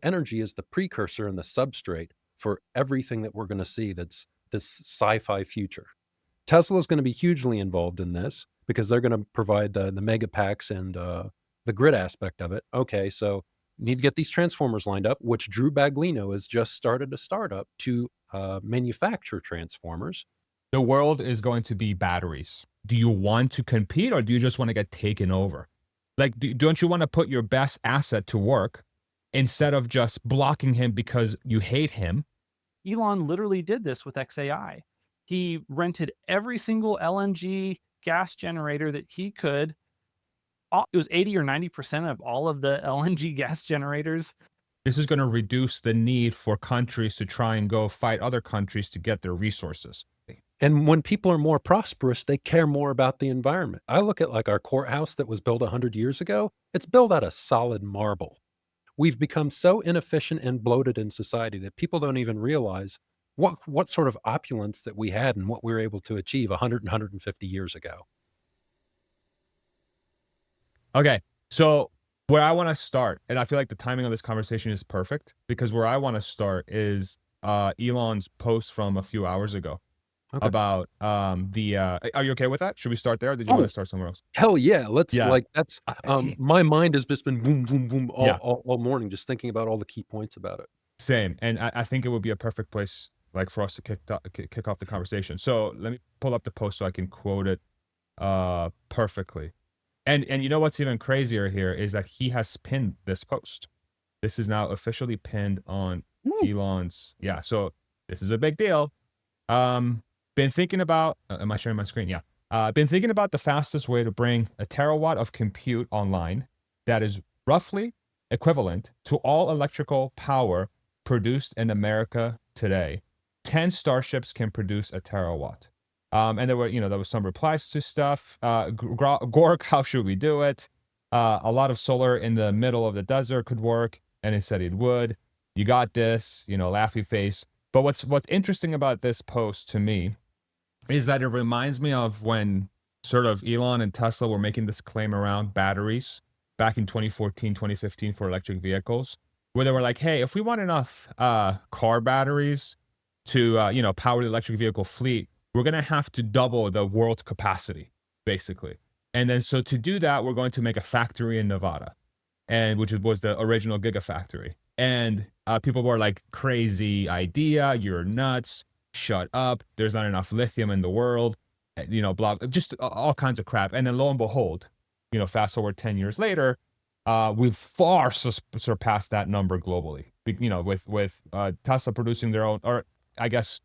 energy is the precursor and the substrate for everything that we're going to see that's this sci-fi future. Tesla is going to be hugely involved in this because they're going to provide the mega packs and the grid aspect of it. Okay, so need to get these transformers lined up, which Drew Baglino has just started a startup to manufacture transformers. The world is going to be batteries. Do you want to compete or do you just want to get taken over? Like, don't you want to put your best asset to work instead of just blocking him because you hate him? Elon literally did this with XAI. He rented every single LNG gas generator that he could. It was 80 or 90% of all of the LNG gas generators. This is going to reduce the need for countries to try and go fight other countries to get their resources. And when people are more prosperous, they care more about the environment. I look at like our courthouse that was built 100 years ago. It's built out of solid marble. We've become so inefficient and bloated in society that people don't even realize what sort of opulence that we had and what we were able to achieve 100 and 150 years ago. Okay, so where I want to start, and I feel like the timing of this conversation is perfect because where I want to start is Elon's post from a few hours ago. Okay. About are you okay with that? Should we start there or did you want to start somewhere else? Hell yeah. Let's that's my mind has just been boom, boom, boom all morning just thinking about all the key points about it. Same. And I think it would be a perfect place like for us to kick off the conversation. So let me pull up the post so I can quote it perfectly. And you know what's even crazier here is that he has pinned this post. This is now officially pinned on Elon's. Yeah, so this is a big deal. Been thinking about, am I sharing my screen? Yeah. Been thinking about the fastest way to bring a terawatt of compute online that is roughly equivalent to all electrical power produced in America today. 10 starships can produce a terawatt. And there was some replies to stuff. Gork, how should we do it? A lot of solar in the middle of the desert could work. And it said it would. You got this, laughy face. But what's interesting about this post to me is that it reminds me of when sort of Elon and Tesla were making this claim around batteries back in 2014, 2015 for electric vehicles, where they were like, hey, if we want enough car batteries to, power the electric vehicle fleet, we're going to have to double the world capacity, basically. And then so to do that, we're going to make a factory in Nevada, which was the original Gigafactory. And people were like, crazy idea, you're nuts, shut up, there's not enough lithium in the world, blah, just all kinds of crap. And then lo and behold, fast forward 10 years later, we've far surpassed that number globally, with Tesla producing their own, or I guess,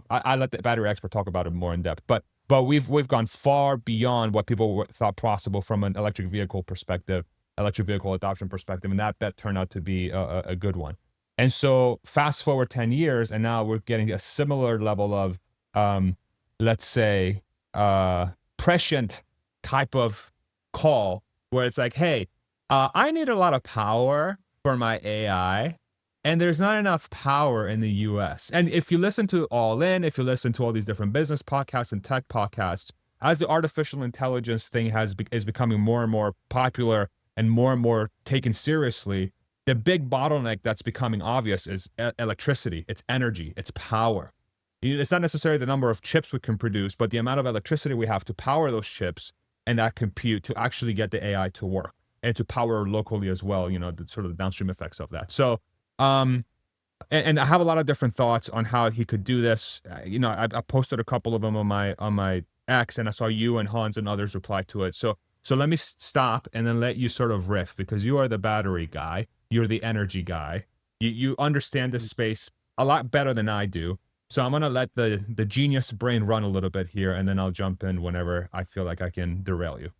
I let the battery expert talk about it more in depth, but we've gone far beyond what people thought possible from an electric vehicle perspective, electric vehicle adoption perspective, and that turned out to be a good one. And so fast forward 10 years, and now we're getting a similar level of, let's say, prescient type of call where it's like, hey, I need a lot of power for my AI, and there's not enough power in the US. And if you listen to All In, if you listen to all these different business podcasts and tech podcasts, as the artificial intelligence thing is becoming more and more popular and more taken seriously, the big bottleneck that's becoming obvious is electricity. It's energy. It's power. It's not necessarily the number of chips we can produce, but the amount of electricity we have to power those chips and that compute to actually get the AI to work and to power locally as well, the sort of downstream effects of that. So, and I have a lot of different thoughts on how he could do this. I posted a couple of them on my X, and I saw you and Hans and others reply to it. So let me stop and then let you sort of riff, because you are the battery guy. You're the energy guy. You understand this space a lot better than I do. So I'm going to let the genius brain run a little bit here, and then I'll jump in whenever I feel like I can derail you.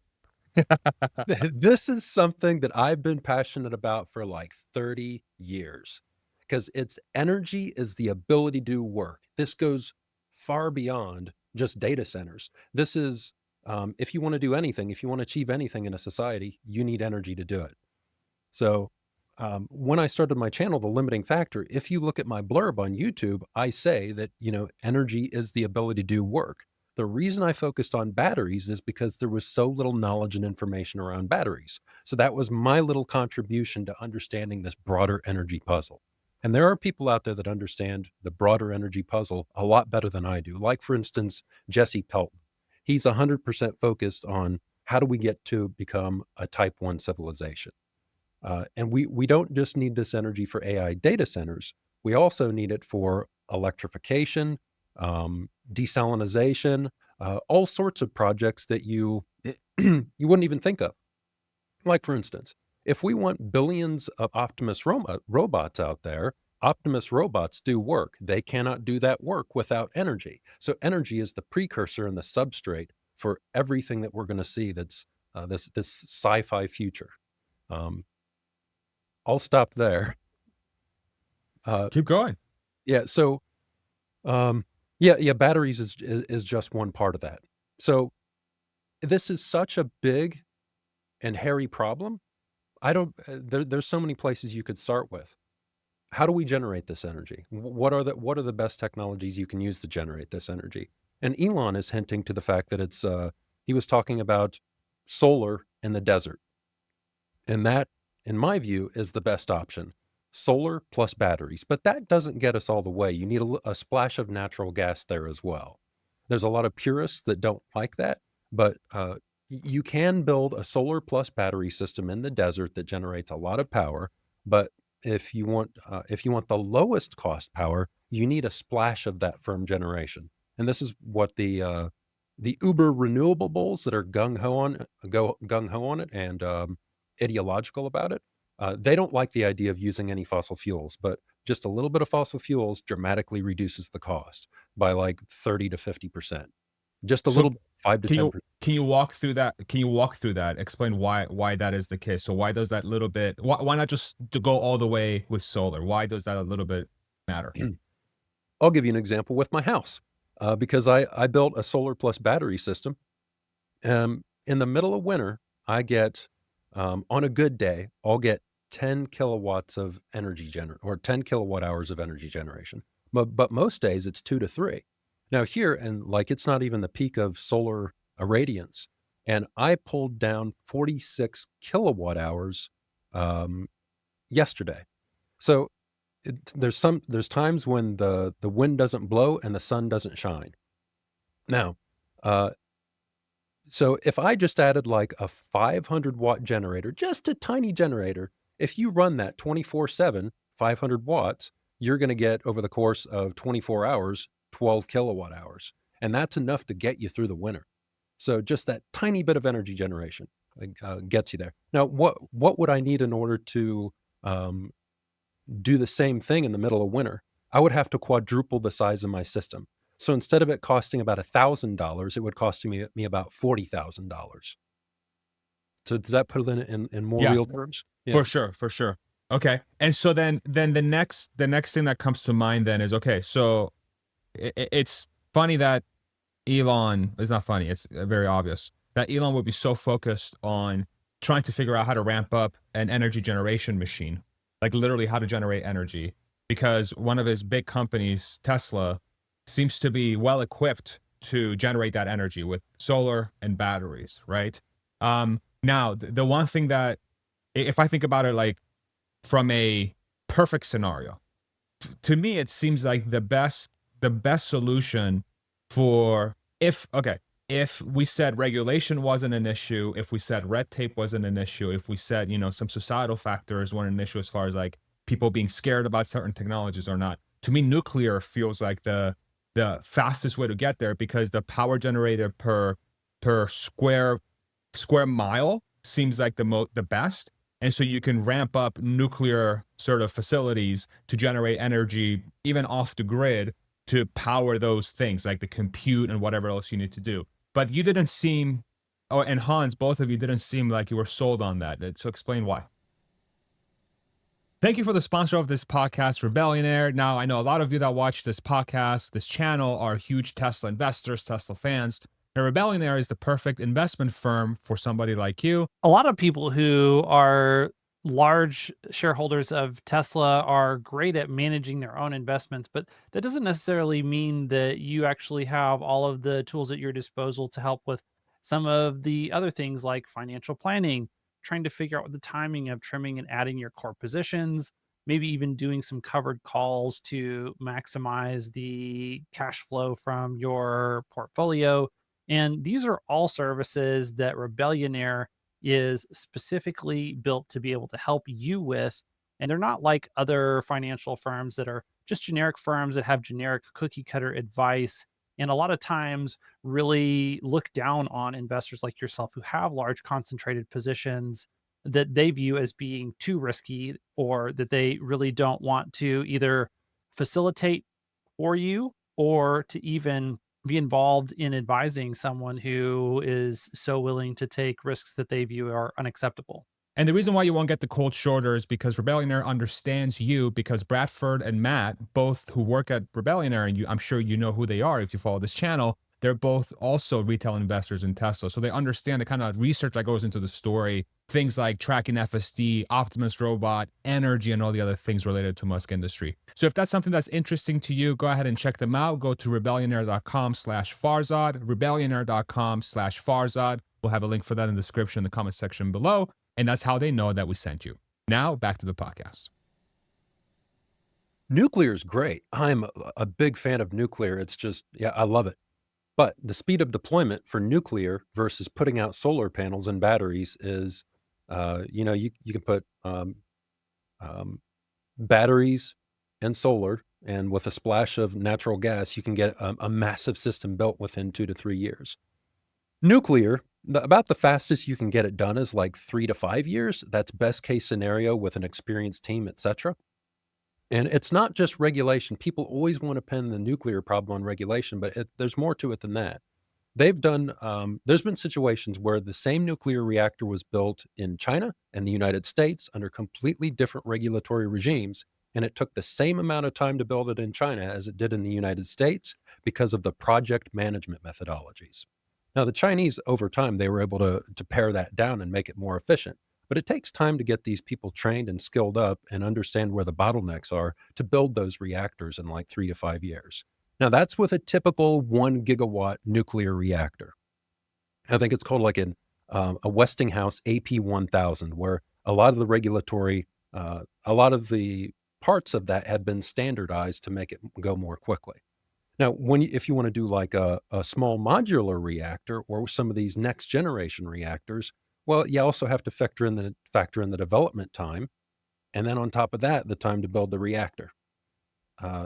This is something that I've been passionate about for like 30 years, because energy is the ability to do work. This goes far beyond just data centers. This is, if you want to do anything, if you want to achieve anything in a society, you need energy to do it. So when I started my channel, The Limiting Factor, if you look at my blurb on YouTube, I say that, energy is the ability to do work. The reason I focused on batteries is because there was so little knowledge and information around batteries. So that was my little contribution to understanding this broader energy puzzle. And there are people out there that understand the broader energy puzzle a lot better than I do. Like, for instance, Jesse Pelton. He's 100% focused on how do we get to become a type 1 civilization. And we don't just need this energy for AI data centers. We also need it for electrification, desalinization, all sorts of projects that you you wouldn't even think of. Like, for instance, if we want billions of Optimus robots out there, Optimus robots do work. They cannot do that work without energy. So energy is the precursor and the substrate for everything that we're going to see. That's this sci-fi future. Um, I'll stop there. Keep going. Yeah. So, yeah. Batteries is just one part of that. So this is such a big and hairy problem. I don't. There's so many places you could start with. How do we generate this energy? What are the best technologies you can use to generate this energy? And Elon is hinting to the fact that it's. He was talking about solar in the desert, and that, in my view, is the best option. Solar plus batteries, but that doesn't get us all the way. You need a splash of natural gas there as well. There's a lot of purists that don't like that, but you can build a solar plus battery system in the desert that generates a lot of power. But if you want the lowest cost power, you need a splash of that firm generation. And this is what the uber renewable bulls that are gung ho on it and ideological about it. They don't like the idea of using any fossil fuels, but just a little bit of fossil fuels dramatically reduces the cost by like 30 to 50%. Just a So little, 5 to can 10%. you walk through that? Can you walk through that? Explain why that is the case. So why does that little bit? Why not just to go all the way with solar? Why does that a little bit matter? I'll give you an example with my house, because I built a solar plus battery system. In the middle of winter, I get, on a good day, I'll get 10 kilowatts of or 10 kilowatt hours of energy generation. But most days it's 2 to 3. Now here, and like it's not even the peak of solar irradiance, and I pulled down 46 kilowatt hours yesterday. So there's times when the wind doesn't blow and the sun doesn't shine. Now, uh, so if I just added like a 500-watt generator, just a tiny generator, if you run that 24/7, 500 watts, you're going to get over the course of 24 hours, 12 kilowatt hours. And that's enough to get you through the winter. So just that tiny bit of energy generation gets you there. Now, what would I need in order to um, do the same thing in the middle of winter? I would have to quadruple the size of my system. So instead of it costing about $1,000, it would cost me about $40,000. So does that put it in more Yeah, real terms? Yeah. for sure, for sure. Okay, and so then the next thing that comes to mind then is, okay, so it's funny that Elon, it's not funny, it's very obvious that Elon would be so focused on trying to figure out how to ramp up an energy generation machine, like literally how to generate energy, because one of his big companies, Tesla, seems to be well equipped to generate that energy with solar and batteries, right? Now, the one thing that, if I think about it like from a perfect scenario, to me it seems like the best solution for, if we said regulation wasn't an issue, if we said red tape wasn't an issue, if we said, some societal factors weren't an issue as far as like people being scared about certain technologies or not, to me nuclear feels like the fastest way to get there, because the power generated per square mile seems like the best. And so you can ramp up nuclear sort of facilities to generate energy even off the grid to power those things like the compute and whatever else you need to do. But you didn't seem, and Hans, both of you didn't seem like you were sold on that. So explain why. Thank you for the sponsor of this podcast, Rebellionaire. Now, I know a lot of you that watch this podcast, this channel, are huge Tesla investors, Tesla fans. Now, Rebellionaire is the perfect investment firm for somebody like you. A lot of people who are large shareholders of Tesla are great at managing their own investments, but that doesn't necessarily mean that you actually have all of the tools at your disposal to help with some of the other things like financial planning, trying to figure out the timing of trimming and adding your core positions, maybe even doing some covered calls to maximize the cash flow from your portfolio. And these are all services that Rebellionaire is specifically built to be able to help you with. And they're not like other financial firms that are just generic firms that have generic cookie cutter advice. And a lot of times really look down on investors like yourself who have large concentrated positions that they view as being too risky, or that they really don't want to either facilitate for you or to even be involved in advising someone who is so willing to take risks that they view are unacceptable. And the reason why you won't get the cold shoulder is because Rebellionaire understands you, because Bradford and Matt, both who work at Rebellionaire, and I'm sure you know who they are if you follow this channel, they're both also retail investors in Tesla. So they understand the kind of research that goes into the story, things like tracking FSD, Optimus Robot, energy, and all the other things related to Musk industry. So if that's something that's interesting to you, go ahead and check them out. Go to rebellionaire.com/Farzad, rebellionaire.com/Farzad. We'll have a link for that in the description in the comment section below. And that's how they know that we sent you. Now, back to the podcast. Nuclear is great. I'm a big fan of nuclear. It's just, yeah, I love it. But the speed of deployment for nuclear versus putting out solar panels and batteries is, you can put um, batteries and solar, and with a splash of natural gas, you can get a massive system built within 2 to 3 years. Nuclear, about the fastest you can get it done is like 3 to 5 years. That's best case scenario with an experienced team, etc. And it's not just regulation. People always want to pin the nuclear problem on regulation, but there's more to it than that. There's been situations where the same nuclear reactor was built in China and the United States under completely different regulatory regimes, and it took the same amount of time to build it in China as it did in the United States because of the project management methodologies. Now, the Chinese, over time, they were able to pare that down and make it more efficient. But it takes time to get these people trained and skilled up and understand where the bottlenecks are to build those reactors in like 3 to 5 years. Now, that's with a typical 1 gigawatt nuclear reactor. I think it's called like a Westinghouse AP1000, where a lot of the regulatory, a lot of the parts of that have been standardized to make it go more quickly. Now, if you want to do like a small modular reactor or some of these next generation reactors, well, you also have to factor in the development time, and then on top of that, the time to build the reactor.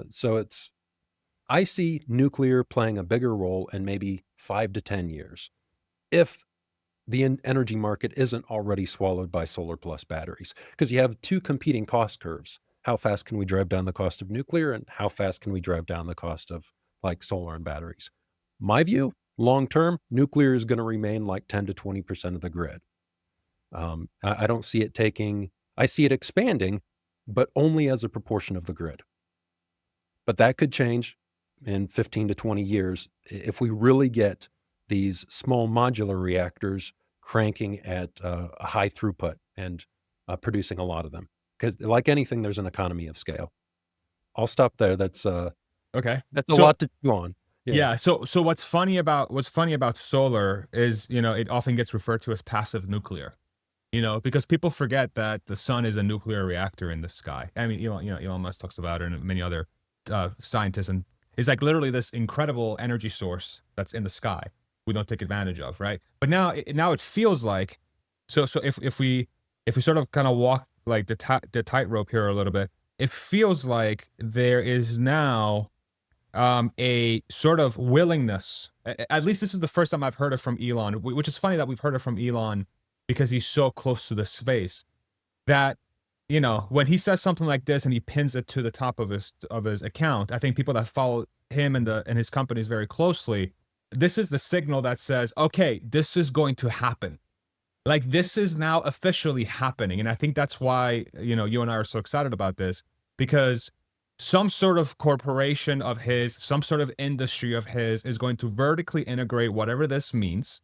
So I see nuclear playing a bigger role in maybe 5 to 10 years, if the energy market isn't already swallowed by solar plus batteries, because you have two competing cost curves. How fast can we drive down the cost of nuclear, and how fast can we drive down the cost of like solar and batteries? My view, long term, nuclear is going to remain like 10 to 20% of the grid. I don't see it I see it expanding, but only as a proportion of the grid. But that could change in 15 to 20 years if we really get these small modular reactors cranking at a high throughput and producing a lot of them. Because like anything, there's an economy of scale. I'll stop there. That's Okay. a lot to chew on. Yeah. So what's funny about solar is, it often gets referred to as passive nuclear. Because people forget that the sun is a nuclear reactor in the sky. I mean, Elon Musk talks about it, and many other scientists, and it's like literally this incredible energy source that's in the sky we don't take advantage of, right? But now it feels like, so if we sort of kind of walk like the tightrope here a little bit, it feels like there is now a sort of willingness. At least this is the first time I've heard it from Elon, which is funny that we've heard it from Elon because he's so close to the space, that when he says something like this and he pins it to the top of his account, I think people that follow him and his companies very closely, this is the signal that says, okay, this is going to happen. Like, this is now officially happening. And I think that's why you and I are so excited about this, because some sort of corporation of his, some sort of industry of his is going to vertically integrate whatever this means,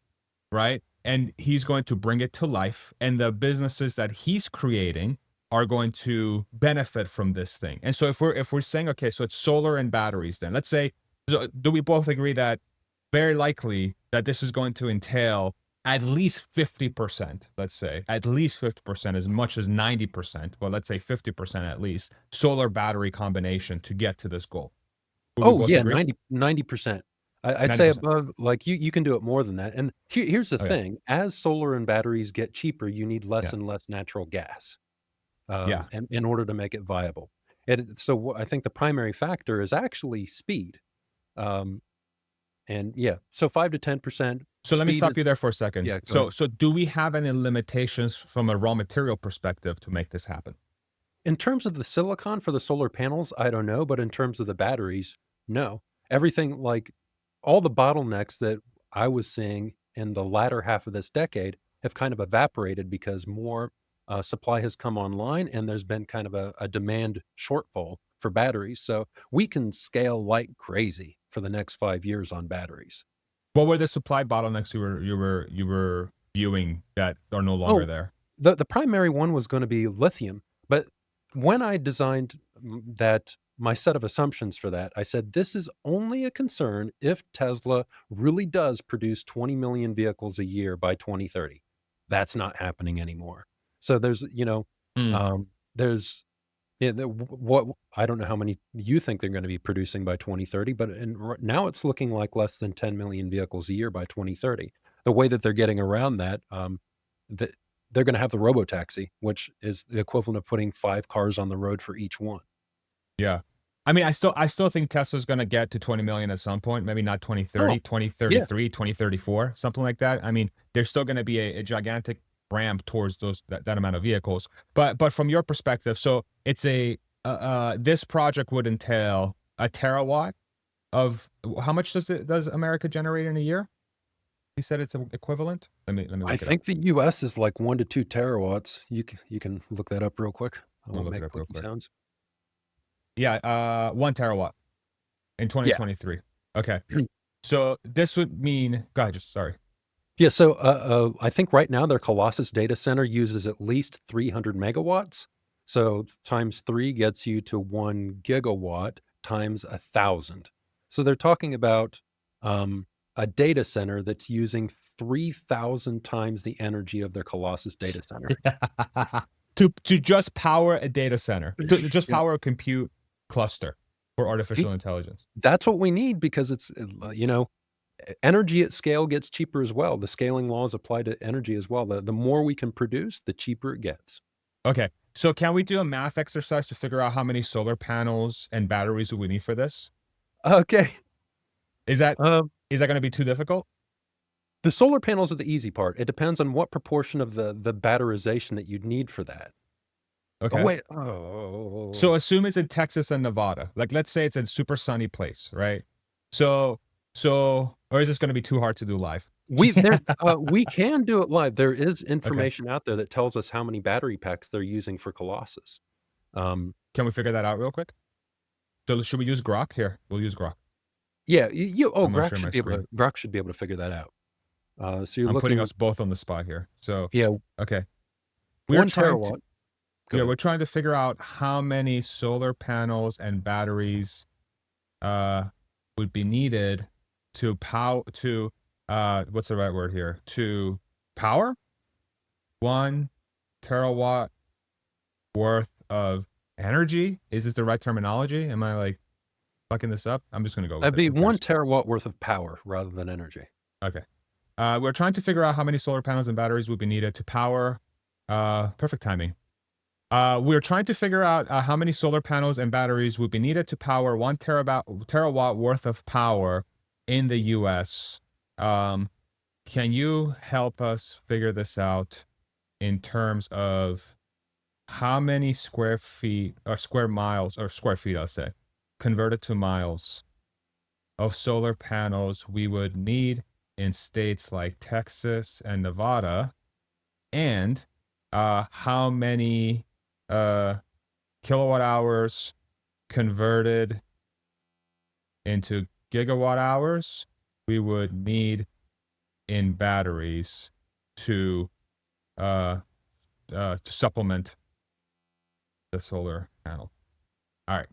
right? and he's going to bring it to life, and the businesses that he's creating are going to benefit from this thing. And so if we're saying, okay, so it's solar and batteries, then let's say, so do we both agree that very likely that this is going to entail at least 50%, let's say, at least 50%, as much as 90%, well, let's say 50% at least, solar battery combination to get to this goal? Would we Oh, both yeah, agree? 90%. I'd say 90%. above, like, you can do it more than that, and here's the Okay. thing, as solar and batteries get cheaper, you need less Yeah. and less natural gas, Yeah. in order to make it viable. And so I think the primary factor is actually speed, um, and yeah, so 5 to 10%. So let me Speed stop is you there for a second. Yeah, go ahead. So do we have any limitations from a raw material perspective to make this happen? In terms of the silicon for the solar panels, I don't know, but in terms of the batteries, no. Everything like all the bottlenecks that I was seeing in the latter half of this decade have kind of evaporated because more supply has come online and there's been kind of a demand shortfall for batteries. So we can scale like crazy for the next 5 years on batteries. What were the supply bottlenecks you were viewing that are no longer Oh, there? the primary one was gonna be lithium, but when I designed that my set of assumptions for that, I said, "This is only a concern if Tesla really does produce 20 million vehicles a year by 2030." That's not happening anymore. So Mm. there's yeah, what I don't know how many you think they're gonna be producing by 2030, but now it's looking like less than 10 million vehicles a year by 2030. The way that they're getting around that, that they're gonna have the robotaxi, which is the equivalent of putting 5 cars on the road for each one. Yeah. I mean, I still think Tesla's gonna get to 20 million at some point, maybe not Oh, 2030, yeah. 2033, 2034, something like that. I mean, there's still gonna be a gigantic ramp towards that amount of vehicles. But from your perspective, so it's this project would entail a terawatt of how much does America generate in a year? You said it's equivalent? Let me I look it up. think the US is like 1 to 2 terawatts. You can look that up real quick. I I'm gonna won't look it make up real clicky quick. sounds. Yeah, 1 terawatt in Yeah. 2023. Okay. So this would mean, go ahead, just sorry. Yeah, so, I think right now their Colossus data center uses at least 300 megawatts. So times 3 gets you to 1 gigawatt times 1,000. So they're talking about, a data center that's using 3,000 times the energy of their Colossus data center. To just power a data center, to just Yeah. power a compute cluster for See, artificial intelligence. that's what we need because energy at scale gets cheaper as well. The scaling laws apply to energy as well. The more we can produce, the cheaper it gets. Okay. So can we do a math exercise to figure out how many solar panels and batteries would we need for this? Okay. Is that Um, is that gonna be too difficult? the solar panels are the easy part. It depends on what proportion of the batterization that you'd need for that. Oh, Okay. wait. Oh. So assume it's in Texas and Nevada. Like, let's say it's in super sunny place, right? So or is this gonna be too hard to do live? We can do it live. There is Okay. information out there that tells us how many battery packs they're using for Colossus. Um, Can we figure that out real quick? So should we use Grok? Here, we'll use Grok. yeah, I'm gonna share my screen. Grok should be able to figure that out. So you're I'm putting looking us both on the spot here. So, yeah, okay. We're 1 trying to terawatt. Go yeah, ahead. we're trying to figure out how many solar panels and batteries uh would be needed to what's the right word here? To power 1 terawatt worth of energy. Is this the right terminology? Am I like fucking this up? I'm just gonna go with That'd it. be Who 1 cares? terawatt worth of power rather than energy. Okay. We're trying to figure out how many solar panels and batteries would be needed to power. Perfect timing. We're trying to figure out how many solar panels and batteries would be needed to power 1 terawatt worth of power in the U.S. Um, can you help us figure this out in terms of how many square feet or square miles or square feet, I'll say, converted to miles of solar panels we would need in states like Texas and Nevada, and how many uh, kilowatt hours converted into gigawatt hours we would need in batteries to supplement the solar panel. All right,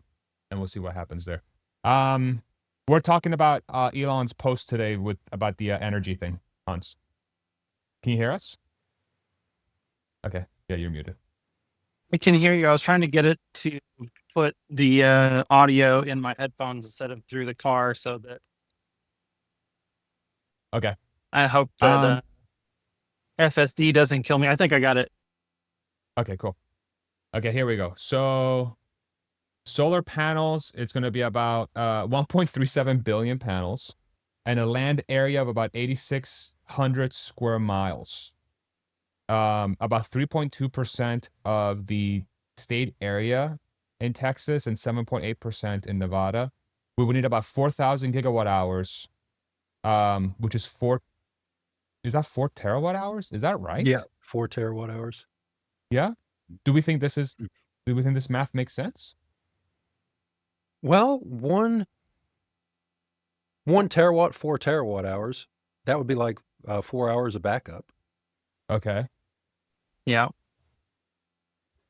and we'll see what happens there. We're talking about Elon's post today about the energy thing. Hans, can you hear us? Okay, yeah, you're muted. I can hear you. I was trying to get it to put the audio in my headphones instead of through the car, so that Okay. I hope that FSD doesn't kill me. I think I got it. Okay, cool. Okay, here we go. So solar panels, it's going to be about 1.37 billion panels and a land area of about 8,600 square miles. About 3.2% of the state area in Texas and 7.8% in Nevada. We would need about 4,000 gigawatt hours, which is 4 terawatt hours? Is that right? Yeah, 4 terawatt hours. Yeah. Do we think this math makes sense? Well, one terawatt, 4 terawatt hours. That would be like 4 hours of backup. Okay. Yeah.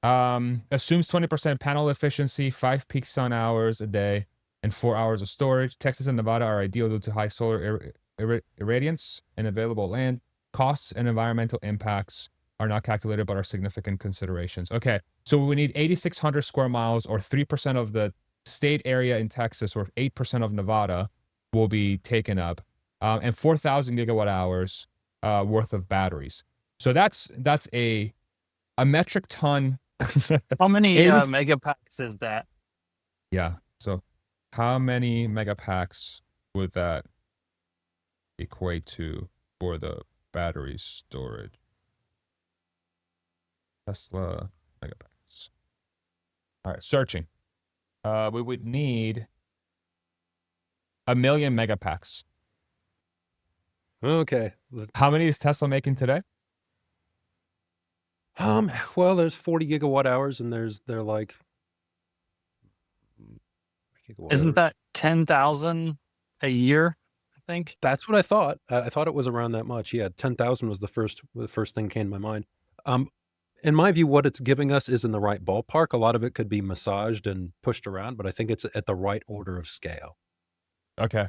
Assumes 20% panel efficiency, 5 peak sun hours a day, and 4 hours of storage. Texas and Nevada are ideal due to high solar irradiance and available land. Costs and environmental impacts are not calculated but are significant considerations. Okay, so we need 8,600 square miles, or 3% of the state area in Texas, or 8% of Nevada will be taken up, and 4,000 gigawatt hours worth of batteries. So that's a metric ton. How many megapacks is that? Yeah. So how many megapacks would that equate to for the battery storage? Tesla megapacks. All right, searching. We would need 1 million megapacks. Okay. How many is Tesla making today? Well, there's 40 gigawatt hours, and they're like Isn't that 10,000 a year? I think that's what I thought. I thought it was around that much. Yeah, 10,000 was the first thing came to my mind. In my view, what it's giving us is in the right ballpark. A lot of it could be massaged and pushed around, but I think it's at the right order of scale. Okay.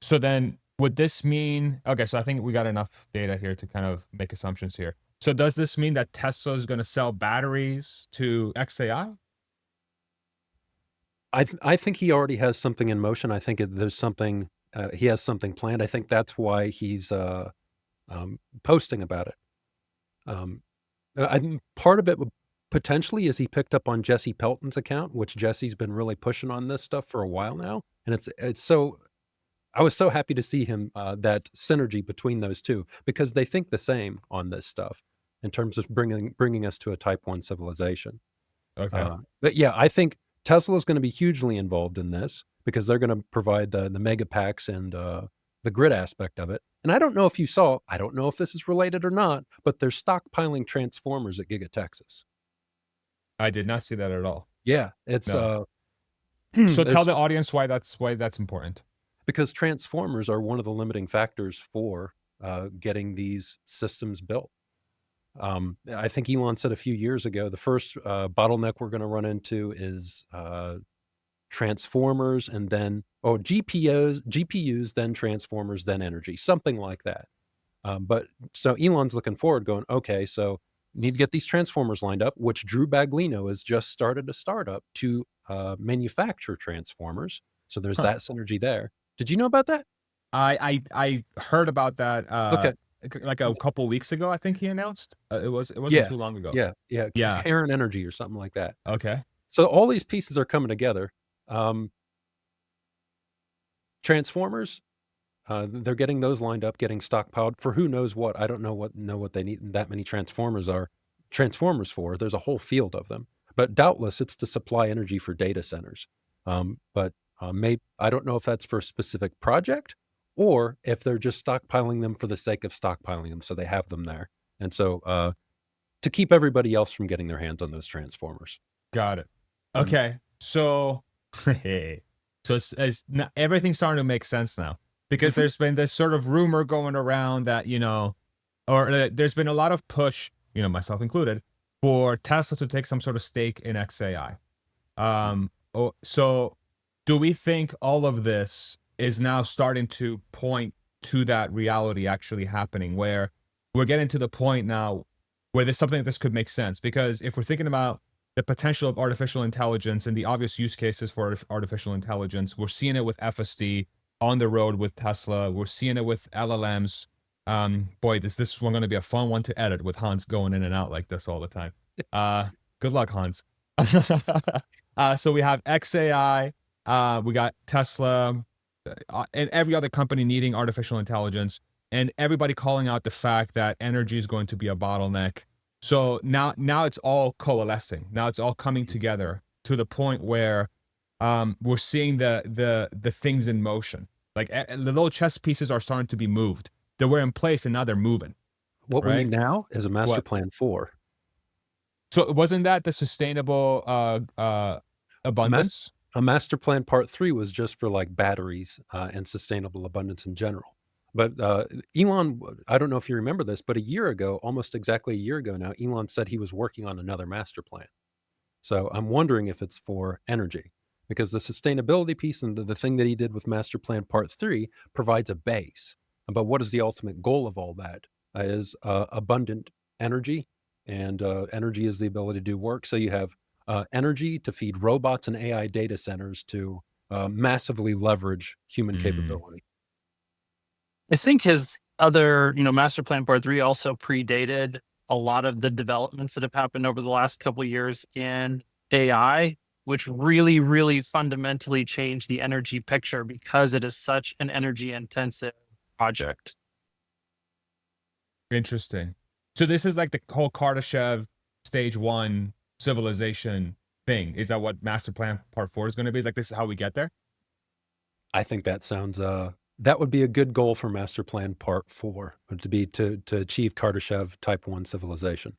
So then would this mean, okay, so I think we got enough data here to kind of make assumptions here. So does this mean that Tesla is going to sell batteries to XAI? I think he already has something in motion. I think there's something, he has something planned. I think that's why he's posting about it. Part of it potentially is he picked up on Jesse Pelton's account, which Jesse's been really pushing on this stuff for a while now. And it's so, I was so happy to see him, that synergy between those two, because they think the same on this stuff in terms of bringing us to a type 1 civilization. Okay. But yeah, I think Tesla is going to be hugely involved in this because they're going to provide the mega packs and the grid aspect of it. And I don't know if you saw, I don't know if this is related or not, but they're stockpiling transformers at Giga Texas. I did not see that at all. Yeah, it's No. So tell the audience why that's important. Because transformers are one of the limiting factors for getting these systems built. I think Elon said a few years ago, the first bottleneck we're going to run into is transformers, and then GPUs, then transformers, then energy, something like that. But so Elon's looking forward, going, okay, so need to get these transformers lined up, which Drew Baglino has just started a startup to manufacture transformers. So there's that synergy there. Did you know about that? I heard about that. Okay. Like a couple weeks ago, I think he announced. It wasn't too long ago. Yeah. Heron Energy or something like that. Okay. So all these pieces are coming together. Transformers, they're getting those lined up, getting stockpiled for who knows what. I don't know what they need that many transformers for. There's a whole field of them, but doubtless it's to supply energy for data centers. But maybe I don't know if that's for a specific project or if they're just stockpiling them for the sake of stockpiling them, so they have them there, and so to keep everybody else from getting their hands on those transformers. Got it. Okay, so everything's starting to make sense now, because there's been this sort of rumor going around that or there's been a lot of push, myself included, for Tesla to take some sort of stake in XAI. So do we think all of this is now starting to point to that reality actually happening, where we're getting to the point now where there's something like this could make sense? Because if we're thinking about the potential of artificial intelligence and the obvious use cases for artificial intelligence, we're seeing it with FSD on the road with Tesla. We're seeing it with LLMs. Boy, this is going to be a fun one to edit with Hans going in and out like this all the time. Good luck, Hans. So we have XAI, we got Tesla, and every other company needing artificial intelligence, and everybody calling out the fact that energy is going to be a bottleneck. So now it's all coalescing. Now it's all coming together to the point where we're seeing the things in motion. Like the little chess pieces are starting to be moved. They were in place and now they're moving. What we Right? need now is a master What? plan 4. So wasn't that the sustainable abundance? A master plan part 3 was just for like batteries and sustainable abundance in general. But Elon, I don't know if you remember this, but a year ago, almost exactly a year ago now, Elon said he was working on another master plan. So I'm wondering if it's for energy, because the sustainability piece and the thing that he did with master plan part 3 provides a base. But what is the ultimate goal of all that? Is abundant energy, and energy is the ability to do work. So you have energy to feed robots and AI data centers to massively leverage human capability. I think his other, master plan part 3 also predated a lot of the developments that have happened over the last couple of years in AI, which really, really fundamentally changed the energy picture because it is such an energy intensive project. Interesting. So this is like the whole Kardashev stage 1 civilization thing. Is that what master plan part 4 is going to be? Like, this is how we get there? I think that sounds that would be a good goal for master plan part 4, would to be to achieve Kardashev type 1 civilization.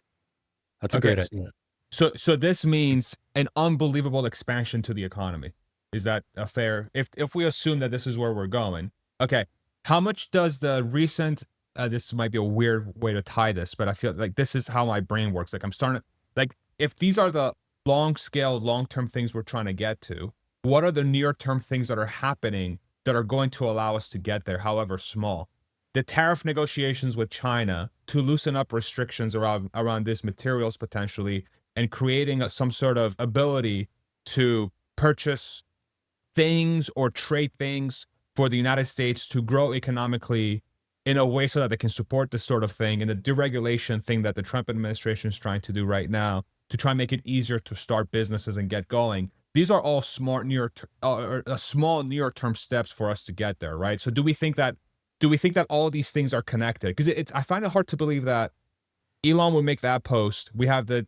That's a great Okay. idea. So this means an unbelievable expansion to the economy. Is that a fair, if we assume that this is where we're going? Okay. How much does the recent this might be a weird way to tie this, but I feel like this is how my brain works. Like, I'm starting to, like, if these are the long scale, long-term things we're trying to get to, what are the near-term things that are happening that are going to allow us to get there, however small? The tariff negotiations with China to loosen up restrictions around these materials potentially, and creating some sort of ability to purchase things or trade things for the United States to grow economically in a way so that they can support this sort of thing, and the deregulation thing that the Trump administration is trying to do right now to try and make it easier to start businesses and get going. These are all small near-term steps for us to get there, right? So do we think that all of these things are connected? Because I find it hard to believe that Elon would make that post. We have the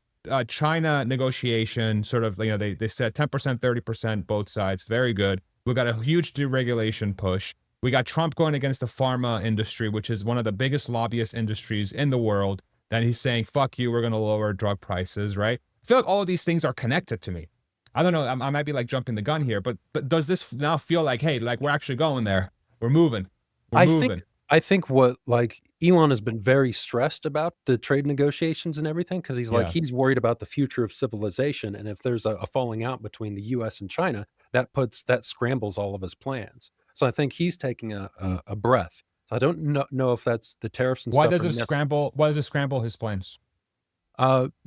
China negotiation, sort of, they said 10%, 30%, both sides. Very good. We got a huge deregulation push. We got Trump going against the pharma industry, which is one of the biggest lobbyist industries in the world. Then he's saying, fuck you, we're going to lower drug prices, right? I feel like all of these things are connected to me. I don't know. I might be like jumping the gun here, but does this now feel like, hey, like we're actually going there? We're moving. I think what, like, Elon has been very stressed about the trade negotiations and everything, because he's like, Yeah. he's worried about the future of civilization. And if there's a falling out between the US and China, that scrambles all of his plans. So I think he's taking a breath. So I don't know if that's the tariffs and Why stuff. does it scramble his plans?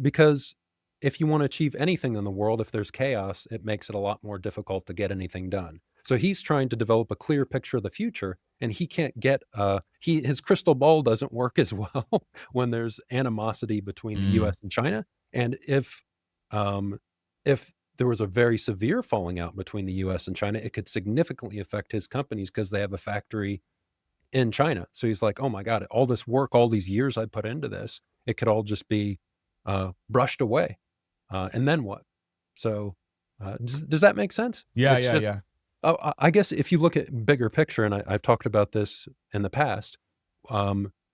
Because if you want to achieve anything in the world, if there's chaos, it makes it a lot more difficult to get anything done. So he's trying to develop a clear picture of the future, and he can't get his crystal ball doesn't work as well when there's animosity between the US and China. And if there was a very severe falling out between the US and China, it could significantly affect his companies because they have a factory in China. So he's like, oh my God, all this work, all these years I put into this, it could all just be brushed away. And then what? So does that make sense? Yeah, It's yeah, just, yeah. I guess if you look at bigger picture, and I've talked about this in the past,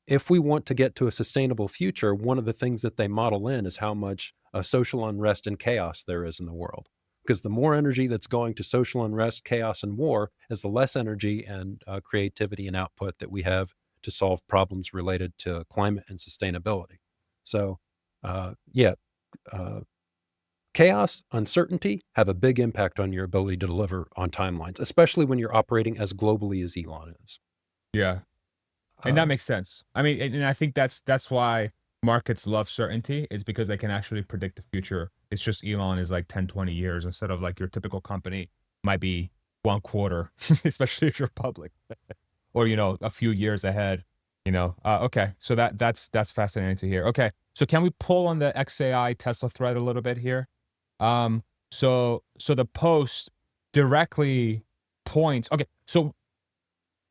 if we want to get to a sustainable future, one of the things that they model in is how much social unrest and chaos there is in the world. Because the more energy that's going to social unrest, chaos, and war is the less energy and creativity and output that we have to solve problems related to climate and sustainability. So, yeah, uh, chaos, uncertainty have a big impact on your ability to deliver on timelines, especially when you're operating as globally as Elon is. Yeah. And that Uh, makes sense. I mean, and I think that's why markets love certainty, is because they can actually predict the future. It's just Elon is like 10, 20 years instead of like your typical company might be 1 quarter, especially if you're public, or a few years ahead. Okay, so that's fascinating to hear. Okay, so can we pull on the XAI Tesla thread a little bit here? Um, so the post directly points. Okay, so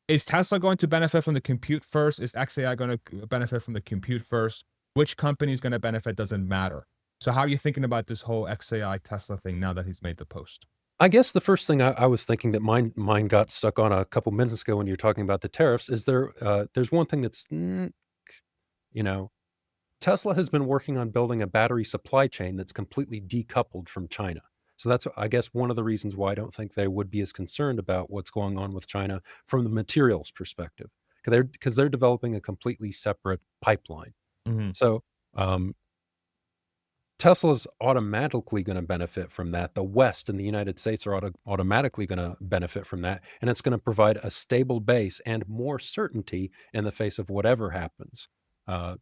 is Tesla going to benefit from the compute first? Is XAI going to benefit from the compute first? Which company is going to benefit doesn't matter. So how are you thinking about this whole XAI Tesla thing now that he's made the post? I guess the first thing I was thinking that mine got stuck on a couple minutes ago when you're talking about the tariffs is there's one thing that's you know Tesla has been working on building a battery supply chain that's completely decoupled from China. So that's, I guess, one of the reasons why I don't think they would be as concerned about what's going on with China from the materials perspective, because they're developing a completely separate pipeline. Hmm. So Tesla's automatically going to benefit from that. The West and the United States are automatically going to benefit from that, and it's going to provide a stable base and more certainty in the face of whatever happens. Uh,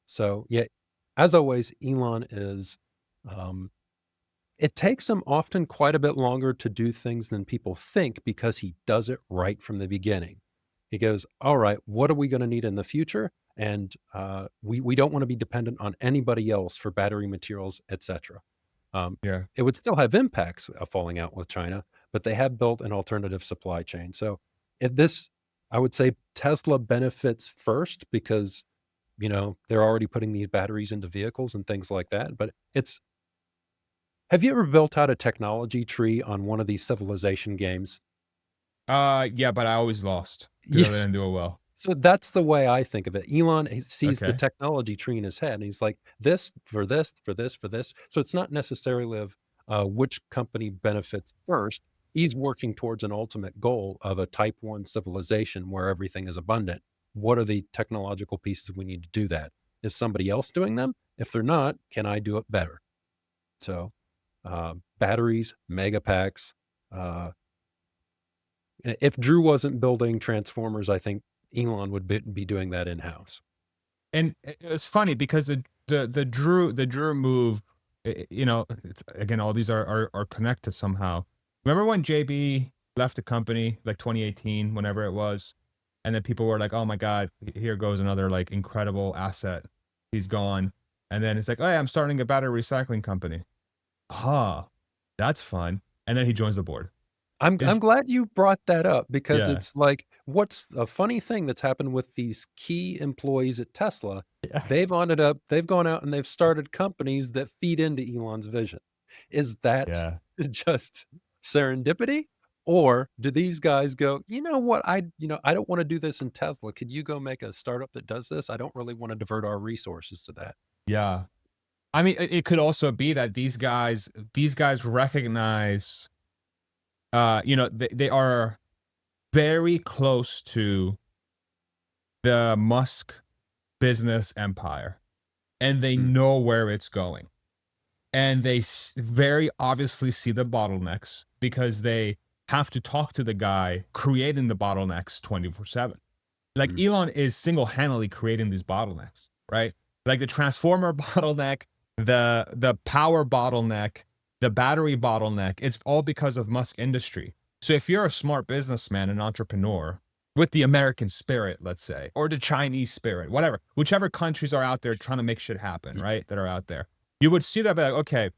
So, yeah, as always, Elon is, um, it takes him often quite a bit longer to do things than people think because he does it right from the beginning. He goes, all right, what are we going to need in the future? And we don't want to be dependent on anybody else for battery materials, etc. Yeah. It would still have impacts of falling out with China, but they have built an alternative supply chain. So, if this, I would say Tesla benefits first because they're already putting these batteries into vehicles and things like that. But have you ever built out a technology tree on one of these civilization games? Yeah, but I always lost because I Yes. didn't do it well. So that's the way I think of it. Elon, he sees the Okay. technology tree in his head and he's like, this for this, for this, for this. So it's not necessarily of which company benefits first. He's working towards an ultimate goal of a type 1 civilization where everything is abundant. What are the technological pieces we need to do that? Is somebody else doing them? If they're not, can I do it better? So batteries, mega packs. Uh, if Drew wasn't building transformers, I think Elon would be doing that in house. And it's funny because the Drew move, it's, again, all these are connected somehow. Remember when JB left the company like 2018, whenever it was, and then people were like, "Oh my God, here goes another like incredible asset. He's gone." And then it's like, "Oh yeah, I'm starting a battery recycling company." Huh, that's fun. And then he joins the board. I'm Is glad you brought that up because Yeah, it's like what's a funny thing that's happened with these key employees at Tesla. yeah, They've gone out and they've started companies that feed into Elon's vision. Is that yeah. just serendipity? Or do these guys go, you know what? I don't want to do this in Tesla. Could you go make a startup that does this? I don't really want to divert our resources to that. Yeah. I mean, it could also be that these guys recognize, they are very close to the Musk business empire, and they Mm, know where it's going, and they very obviously see the bottlenecks because they have to talk to the guy creating the bottlenecks 24/7. Like mm, Elon is single-handedly creating these bottlenecks, right? Like the transformer bottleneck, the power bottleneck, the battery bottleneck. It's all because of Musk industry. So if you're a smart businessman, an entrepreneur with the American spirit, let's say, or the Chinese spirit, whatever, whichever countries are out there trying to make shit happen, y- right? That are out there, you would see that, be like, okay,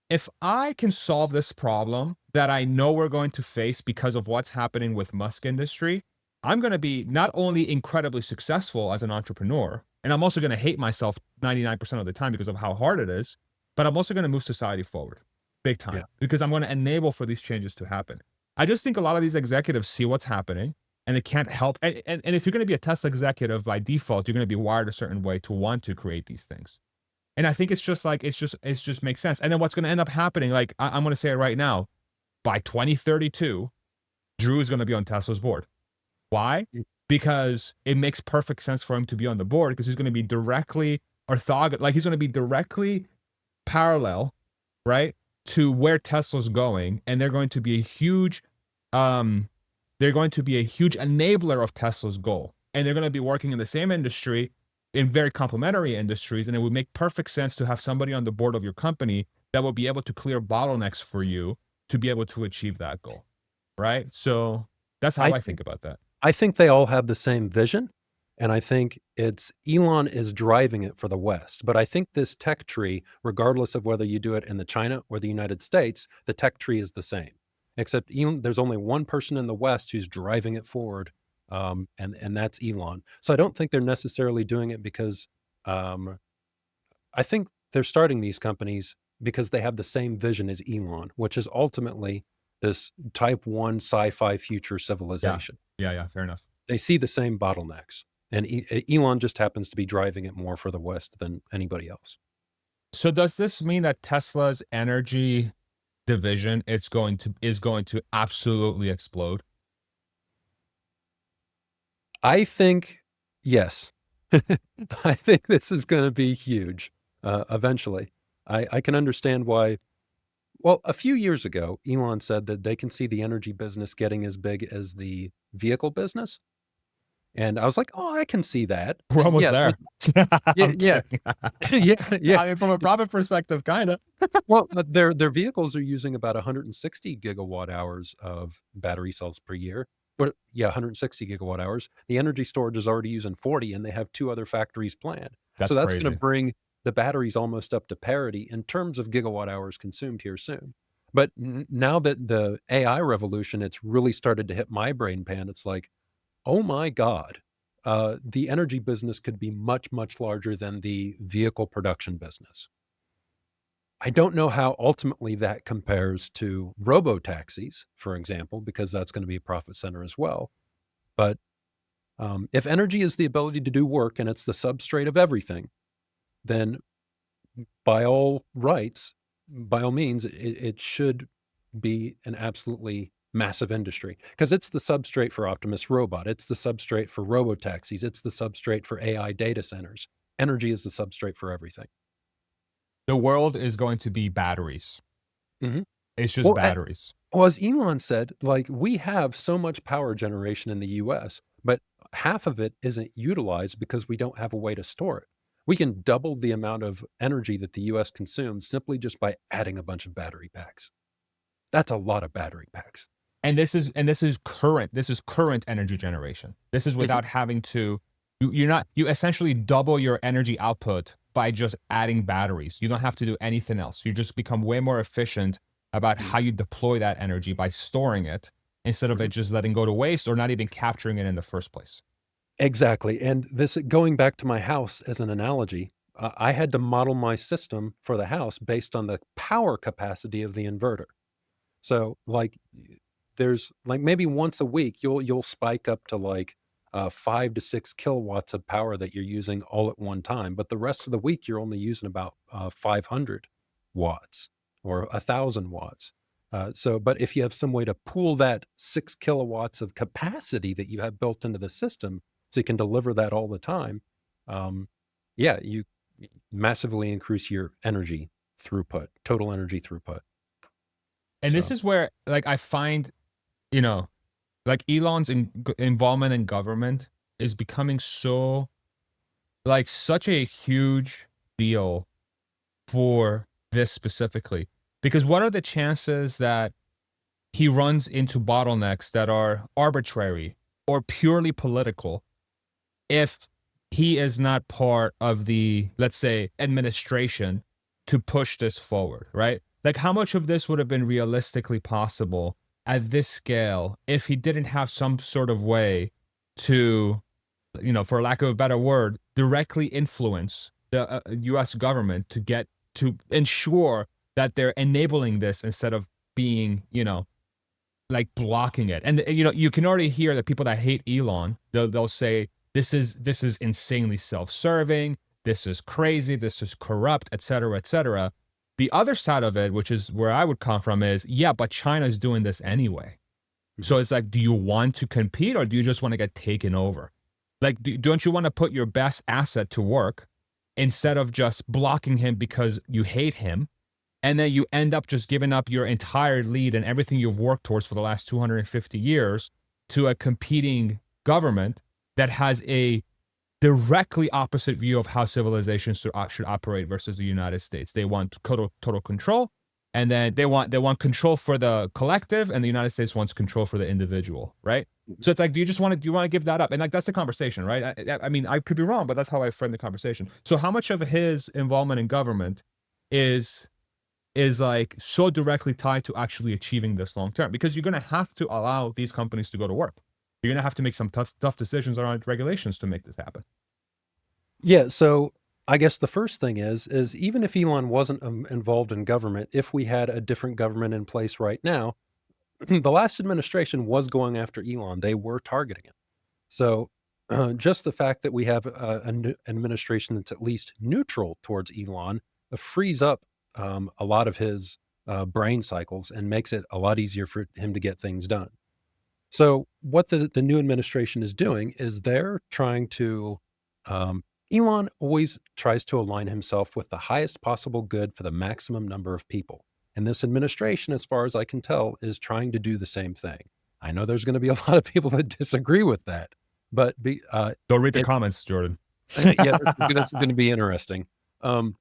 if I can solve this problem that I know we're going to face because of what's happening with Musk industry, I'm going to be not only incredibly successful as an entrepreneur, and I'm also going to hate myself 99% of the time because of how hard it is, but I'm also going to move society forward big yeah. time because I'm going to enable for these changes to happen. I just think a lot of these executives see what's happening and they can't help. And if you're going to be a Tesla executive by default, you're going to be wired a certain way to want to create these things. And I think it's just like it's just makes sense. And then what's going to end up happening, like I'm going to say it right now, by 2032, Drew is going to be on Tesla's board. Why? because it makes perfect sense for him to be on the board because he's going to be directly orthogonal, like he's going to be directly parallel, right, to where Tesla's going, and um, they're going to be a huge enabler of Tesla's goal, and they're going to be working in the same industry, in very complementary industries, and it would make perfect sense to have somebody on the board of your company that will be able to clear bottlenecks for you to be able to achieve that goal, right? So that's how I I think think about that. I think they all have the same vision, and I think it's Elon is driving it for the West. But I think this tech tree, regardless of whether you do it in the China or the United States, the tech tree is the same. Except there's only one person in the West who's driving it forward, and that's Elon. So I don't think they're necessarily doing it because um, I think they're starting these companies because they have the same vision as Elon, which is ultimately this type 1 sci-fi future Yeah, civilization. yeah, fair enough. They see the same bottlenecks, and Elon just happens to be driving it more for the West than anybody else. So does this mean that Tesla's energy division is going to absolutely explode? I think yes. I think this is gonna be huge, eventually. I can understand why. Well, a few years ago, Elon said that they can see the energy business getting as big as the vehicle business, and I was like, "Oh, I can see that." We're almost Yeah, like there. yeah, I'm yeah. kidding. Yeah, yeah. I mean, from a profit perspective, kind of. Well, their vehicles are using about 160 gigawatt hours of battery cells per year. But yeah, 160 gigawatt hours. The energy storage is already using 40, and they have 2 other factories planned. That's So that's gonna crazy. bring the batteries almost up to parity in terms of gigawatt hours consumed here soon. But now that the AI revolution, it's really started to hit my brain pan. It's like, oh my God, the energy business could be much, much larger than the vehicle production business. I don't know how ultimately that compares to robo taxis, for example, because that's going to be a profit center as well. But if energy is the ability to do work and it's the substrate of everything, then by all rights, by all means, it should be an absolutely massive industry because it's the substrate for Optimus Robot. It's the substrate for robo taxis. It's the substrate for AI data centers. Energy is the substrate for everything. The world is going to be batteries. Mhm. It's just Well, batteries. Well, as Elon said, like, we have so much power generation in the US, but half of it isn't utilized because we don't have a way to store it. We can double the amount of energy that the US consumes simply just by adding a bunch of battery packs. That's a lot of battery packs. This is current energy generation. This is Mhm. without having to you essentially double your energy output by just adding batteries. You don't have to do anything else. You just become way more efficient about Mhm. how you deploy that energy by storing it instead of it Mhm. just letting go to waste or not even capturing it in the first place. Exactly, and this going back to my house as an analogy, I had to model my system for the house based on the power capacity of the inverter. So, like, there's like maybe once a week you'll spike up to like 5 to 6 kilowatts of power that you're using all at one time, but the rest of the week you're only using about 500 watts or 1,000 watts. But if you have some way to pool that 6 kilowatts of capacity that you have built into the system, so you can deliver that all the time, um, yeah, you massively increase your energy throughput, total energy throughput. And this So. is where like I find, you know, like Elon's involvement in government is becoming so like such a huge deal for this specifically. Because what are the chances that he runs into bottlenecks that are arbitrary or purely political if he is not part of the, let's say, administration to push this forward, right? Like, how much of this would have been realistically possible at this scale if he didn't have some sort of way to, for lack of a better word, directly influence the US government to ensure that they're enabling this instead of being, like blocking it. And you can already hear the people that hate Elon, they'll say this is insanely self-serving, this is crazy, this is corrupt, etc., etc. The other side of it, which is where I would come from, is yeah, but China's doing this anyway. Mhm. So it's like, do you want to compete or do you just want to get taken over? Like, don't you want to put your best asset to work instead of just blocking him because you hate him? And then you end up just giving up your entire lead and everything you've worked towards for the last 250 years to a competing government that has a directly opposite view of how civilization should operate versus the United States. They want total control, and then they want control for the collective, and the United States wants control for the individual, right? Mhm. So it's like, do you want to give that up? And like that's the conversation, right? I mean, I could be wrong, but that's how I frame the conversation. So how much of his involvement in government is like so directly tied to actually achieving this long term? Because you're going to have to allow these companies to go to work. You're going to have to make some tough decisions around regulations to make this happen. Yeah, so I guess the first thing is even if Elon wasn't, involved in government, if we had a different government in place right now, the last administration was going after Elon. They were targeting him. So, just the fact that we have an administration that's at least neutral towards Elon frees up a lot of his brain cycles and makes it a lot easier for him to get things done. So, what the new administration is doing is they're trying to. Um, Elon always tries to align himself with the highest possible good for the maximum number of people. And this administration, as far as I can tell, is trying to do the same thing. I know there's going to be a lot of people that disagree with that, but Go read the it's comments, Jordan. yeah, this is going to be interesting. Um,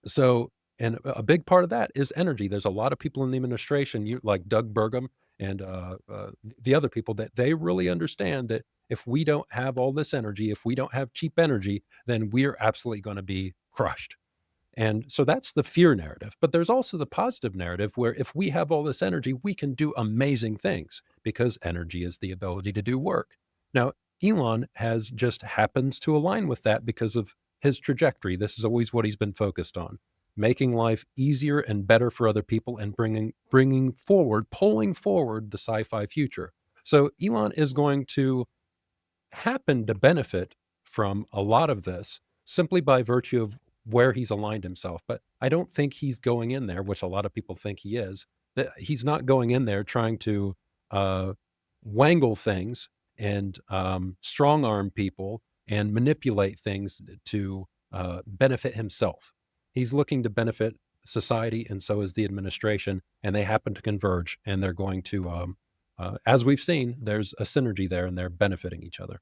So, and a big part of that is energy. There's a lot of people in the administration, you like Doug Burgum and the other people, that they really understand that if we don't have all this energy, if we don't have cheap energy, then we're absolutely going to be crushed. And so that's the fear narrative. But there's also the positive narrative where if we have all this energy, we can do amazing things because energy is the ability to do work. Now, Elon has just happens to align with that because of his trajectory. This is always what he's been focused on, making life easier and better for other people and bringing forward, pulling forward the sci-fi future. So Elon is going to happen to benefit from a lot of this simply by virtue of where he's aligned himself. But I don't think he's going in there, which a lot of people think he is, that he's not going in there trying to uh, wangle things and strong arm people and manipulate things to benefit himself. He's looking to benefit society, and so is the administration, and they happen to converge, and they're going to as we've seen, there's a synergy there and they're benefiting each other.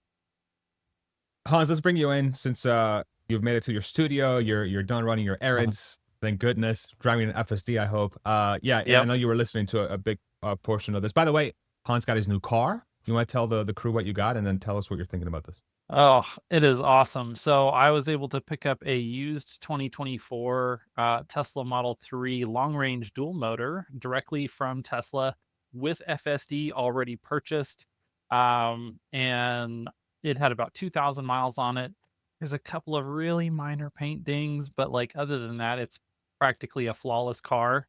Hans, let's bring you in since you've made it to your studio. You're done running your Uh-huh. errands. Thank goodness. Driving an FSD, I hope. Yeah, and I Yep. know you were listening to a big portion of this. By the way, Hans got his new car. You want to tell the crew what you got, and then tell us what you're thinking about this. Oh, it is awesome. So I was able to pick up a used 2024 Tesla Model 3 long range dual motor directly from Tesla with FSD already purchased. And it had about 2,000 miles on it. There's a couple of really minor paint dings, but like other than that, it's practically a flawless car.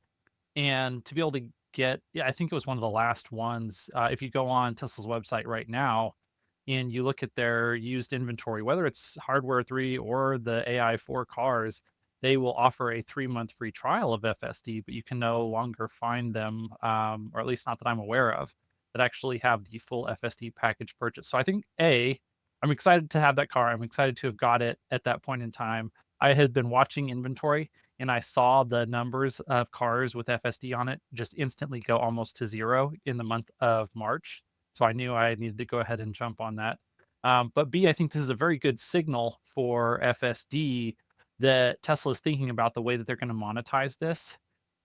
And to be able to get, yeah, I think it was one of the last ones. If you go on Tesla's website right now and you look at their used inventory, whether it's Hardware 3 or the AI 4 cars, they will offer a 3-month free trial of FSD, but you can no longer find them, or at least not that I'm aware of, that actually have the full FSD package purchase. So I think I'm excited to have that car. I'm excited to have got it at that point in time. I had been watching inventory and I saw the numbers of cars with FSD on it just instantly go almost to zero in the month of March. So I knew I needed to go ahead and jump on that. But B, I think this is a very good signal for FSD that Tesla is thinking about the way that they're going to monetize this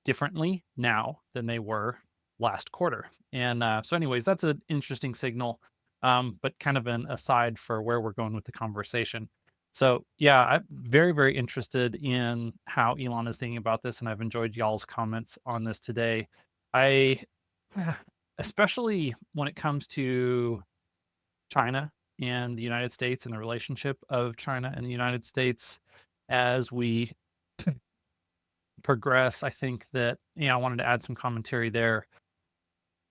differently now than they were last quarter. And so, anyways, that's an interesting signal, but kind of an aside for where we're going with the conversation. So, yeah, I'm very, very interested in how Elon is thinking about this, and I've enjoyed y'all's comments on this today. I, especially when it comes to China and the United States and the relationship of China and the United States as we progress, I think that, I wanted to add some commentary there.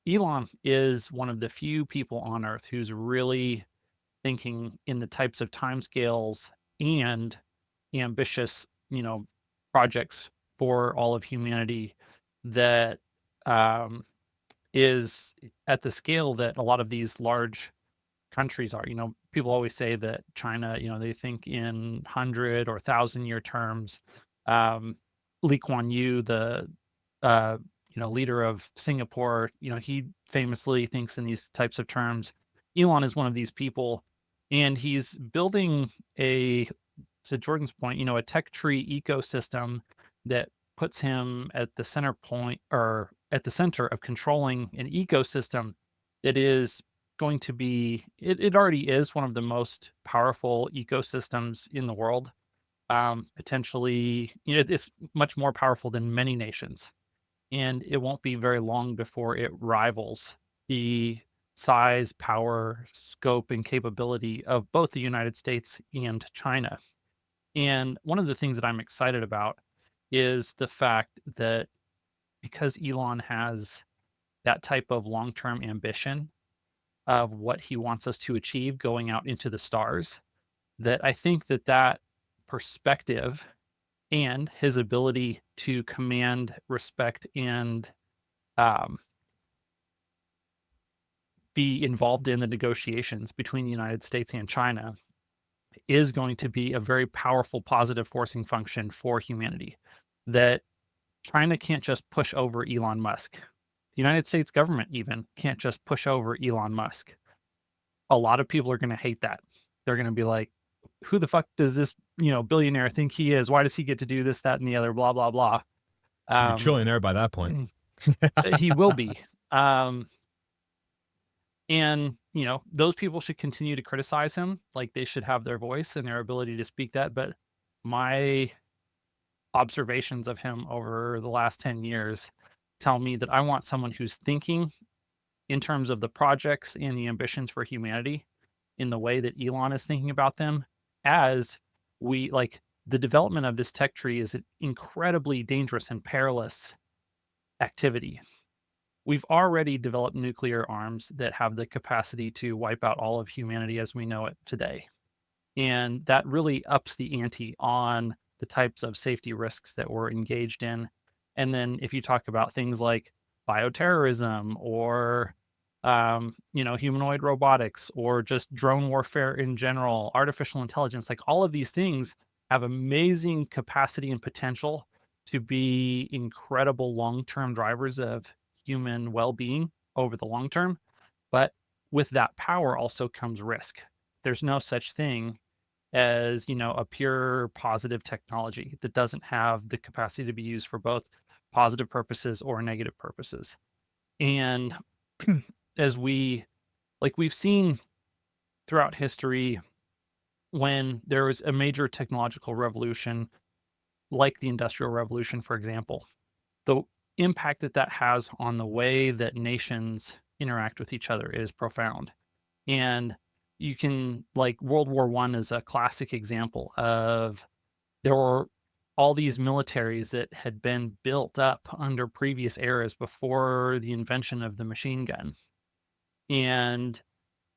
Elon is one of the few people on earth who's really thinking in the types of timescales and ambitious, projects for all of humanity that um, is at the scale that a lot of these large countries are. People always say that China, they think in 100 or 1,000 year terms. Um, Lee Kuan Yew, the uh, leader of Singapore, he famously thinks in these types of terms. Elon is one of these people, and he's building a, to Jordan's point, a tech tree ecosystem that puts him at the center point, or at the center of controlling an ecosystem that is going to be, it already is one of the most powerful ecosystems in the world. Potentially, it's much more powerful than many nations, and it won't be very long before it rivals the size, power, scope, and capability of both the United States and China. And one of the things that I'm excited about is the fact that because Elon has that type of long-term ambition of what he wants us to achieve going out into the stars, that I think that that perspective and his ability to command respect and um, be involved in the negotiations between the United States and China is going to be a very powerful positive forcing function for humanity. That China can't just push over Elon Musk. The United States government even can't just push over Elon Musk. A lot of people are going to hate that. They're going to be like, who the fuck does this, billionaire think he is? Why does he get to do this, that, and the other, blah, blah, blah. He'd be Um, trillionaire by that point. he will be. And, those people should continue to criticize him. Like, they should have their voice and their ability to speak that. But my observations of him over the last 10 years tell me that I want someone who's thinking in terms of the projects and the ambitions for humanity in the way that Elon is thinking about them. As we like, the development of this tech tree is an incredibly dangerous and perilous activity. We've already developed nuclear arms that have the capacity to wipe out all of humanity as we know it today. And that really ups the ante on the types of safety risks that we're engaged in. And then if you talk about things like bioterrorism or humanoid robotics or just drone warfare in general, artificial intelligence, like all of these things have amazing capacity and potential to be incredible long-term drivers of human well-being over the long term. But with that power also comes risk. There's no such thing as, a pure positive technology that doesn't have the capacity to be used for both positive purposes or negative purposes. And as we've seen throughout history, when there was a major technological revolution, like the Industrial Revolution, for example, the impact that that has on the way that nations interact with each other is profound. And you can, like, World War One is a classic example of, there were all these militaries that had been built up under previous eras before the invention of the machine gun. And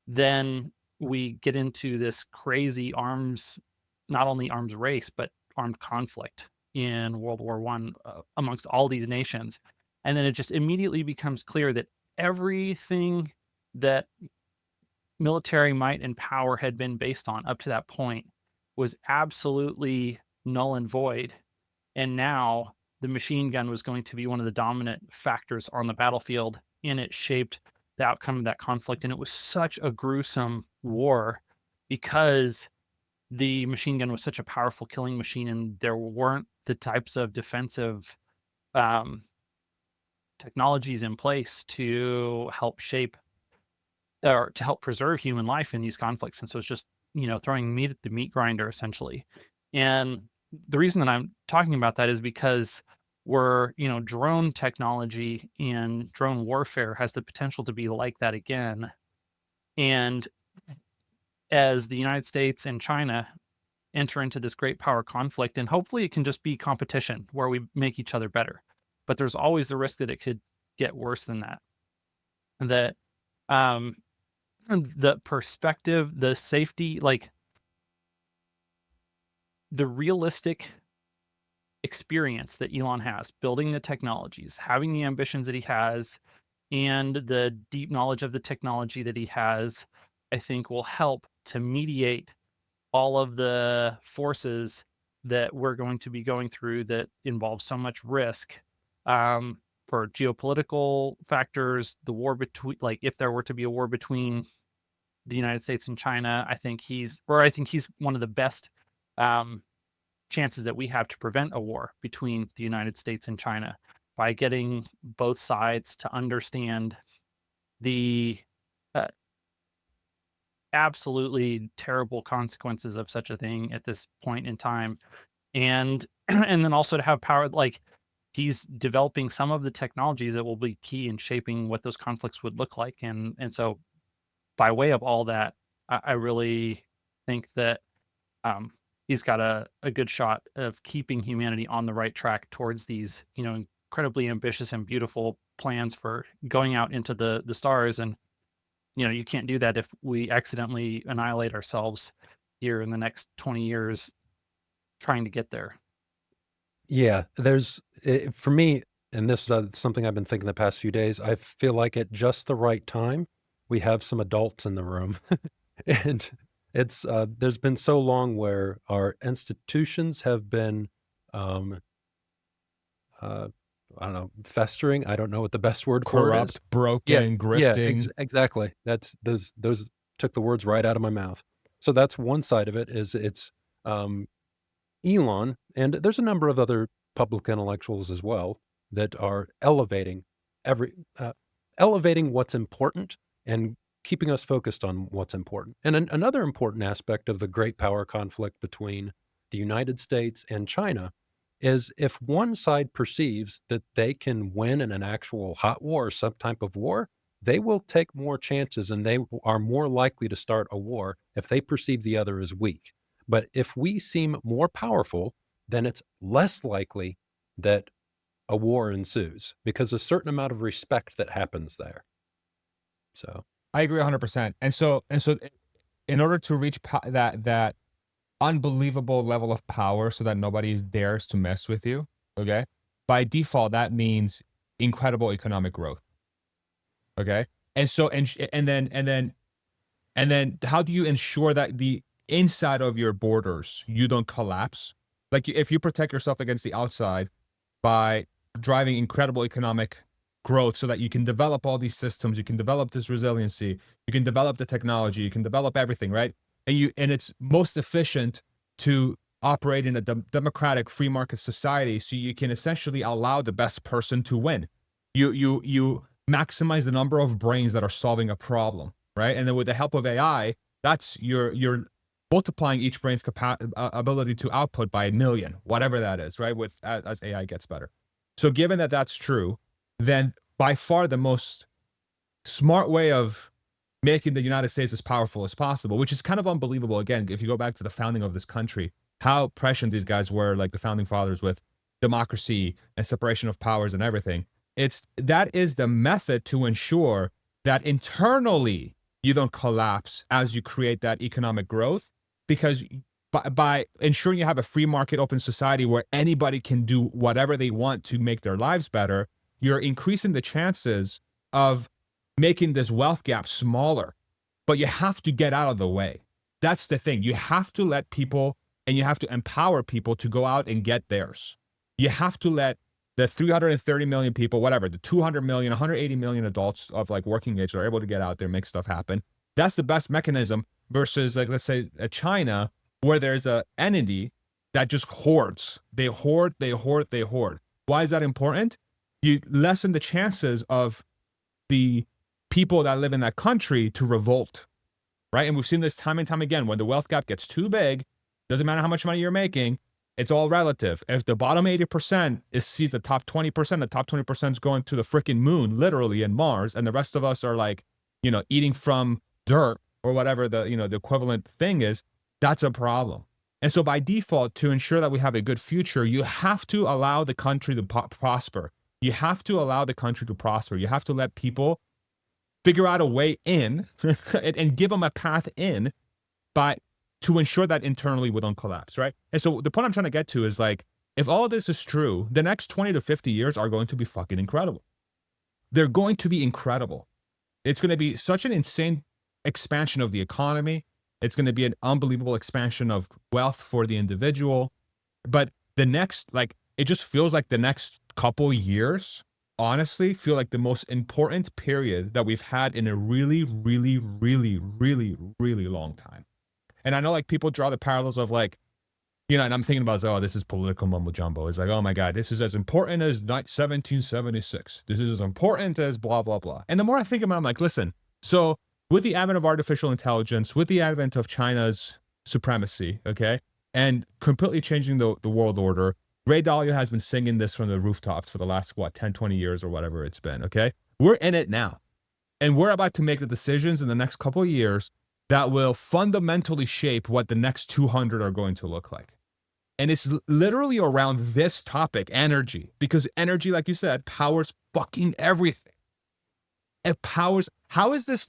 then we get into this crazy arms, not only arms race, but armed conflict in World War One amongst all these nations. And then it just immediately becomes clear that everything that military might and power had been based on up to that point was absolutely null and void. And now the machine gun was going to be one of the dominant factors on the battlefield, and it shaped the outcome of that conflict. And it was such a gruesome war because the machine gun was such a powerful killing machine, and there weren't the types of defensive um, technologies in place to help shape or to help preserve human life in these conflicts. And so it's just, throwing meat at the meat grinder essentially. And the reason that I'm talking about that is because drone technology and drone warfare has the potential to be like that again. And as the United States and China enter into this great power conflict, and hopefully it can just be competition where we make each other better. But there's always the risk that it could get worse than that. That um, the perspective, the safety, like the realistic experience that Elon has building the technologies, having the ambitions that he has, and the deep knowledge of the technology that he has, I think will help to mediate all of the forces that we're going to be going through that involve so much risk, for geopolitical factors, the war between, like, if there were to be a war between the United States and China, I think he's one of the best um, chances that we have to prevent a war between the United States and China by getting both sides to understand the uh, absolutely terrible consequences of such a thing at this point in time, and and then also to have power. Like, he's developing some of the technologies that will be key in shaping what those conflicts would look like, and so by way of all that, I really think that um, he's got a good shot of keeping humanity on the right track towards these, incredibly ambitious and beautiful plans for going out into the stars. And you can't do that if we accidentally annihilate ourselves here in the next 20 years trying to get there. Yeah, for me, and this is something I've been thinking the past few days. I feel like at just the right time, we have some adults in the room, and there's been so long where our institutions have been, um, uh, I don't know, festering. I don't know what the best word for it is. Corrupt, Yeah, broken, yeah, grifting. exactly. That's those took the words right out of my mouth. So that's one side of it. Is it's um, Elon, and there's a number of other public intellectuals as well that are every elevating what's important and keeping us focused on what's important. And another important aspect of the great power conflict between the United States and China is if one side perceives that they can win in an actual hot war or some type of war, they will take more chances and they are more likely to start a war if they perceive the other as weak. But if we seem more powerful, then it's less likely that a war ensues because a certain amount of respect that happens there. So, I agree 100%. And so in order to reach that unbelievable level of power so that nobody dares to mess with you, okay? By default, that means incredible economic growth, okay? And so and then how do you ensure that the inside of your borders you don't collapse? Like if you protect yourself against the outside by driving incredible economic growth so that you can develop all these systems, you can develop this resiliency, you can develop the technology, you can develop everything, right? And it's most efficient to operate in a democratic free market society so you can essentially allow the best person to win. You maximize the number of brains that are solving a problem, right? And then with the help of AI, that's you're multiplying each brain's ability to output by a million, whatever that is, right? With as AI gets better. So given that that's true, then by far the most smart way of making the United States as powerful as possible, which is kind of unbelievable. Again, if you go back to the founding of this country, how prescient these guys were, like the founding fathers, with democracy and separation of powers and everything. That is the method to ensure that internally you don't collapse as you create that economic growth, because by ensuring you have a free market open society where anybody can do whatever they want to make their lives better, you're increasing the chances of making this wealth gap smaller. But you have to get out of the way. That's the thing. You have to let people, and you have to empower people to go out and get theirs. You have to let the 330 million people, whatever, the 200 million, 180 million adults of like working age that are able to get out there, make stuff happen. That's the best mechanism versus, like, let's say China, where there's a entity that just hoards. They hoard, they hoard, they hoard. Why is that important? You lessen the chances of the people that live in that country to revolt, right? And we've seen this time and time again. When the wealth gap gets too big, doesn't matter how much money you're making, it's all relative. If the bottom 80% sees the top 20%, the top 20% is going to the freaking moon, literally, and Mars, and the rest of us are like, eating from dirt or whatever the equivalent thing is, that's a problem. And so by default, to ensure that we have a good future, you have to allow the country to prosper. You have to allow the country to prosper. You have to let people figure out a way in and give them a path in, but to ensure that internally we don't collapse, right? And so the point I'm trying to get to is, like, if all of this is true, the next 20 to 50 years are going to be fucking incredible. they're going to be incredible. It's going to be such an insane expansion of the economy. It's going to be an unbelievable expansion of wealth for the individual. But the next, like, it just feels like the next couple years, honestly, feel like the most important period that we've had in a really, really, really, really, really long time. And I know, like, people draw the parallels of, like, and I'm thinking about, oh, this is political mumbo jumbo. It's like, oh my God, this is as important as 1776. This is as important as blah, blah, blah. And the more I think about it, I'm like, listen, so with the advent of artificial intelligence, with the advent of China's supremacy, okay, and completely changing the world order, Ray Dalio has been singing this from the rooftops for the last, 10, 20 years or whatever it's been, okay? We're in it now. And we're about to make the decisions in the next couple of years that will fundamentally shape what the next 200 are going to look like. And it's literally around this topic, energy, because energy, like you said, powers fucking everything. It powers. How is this?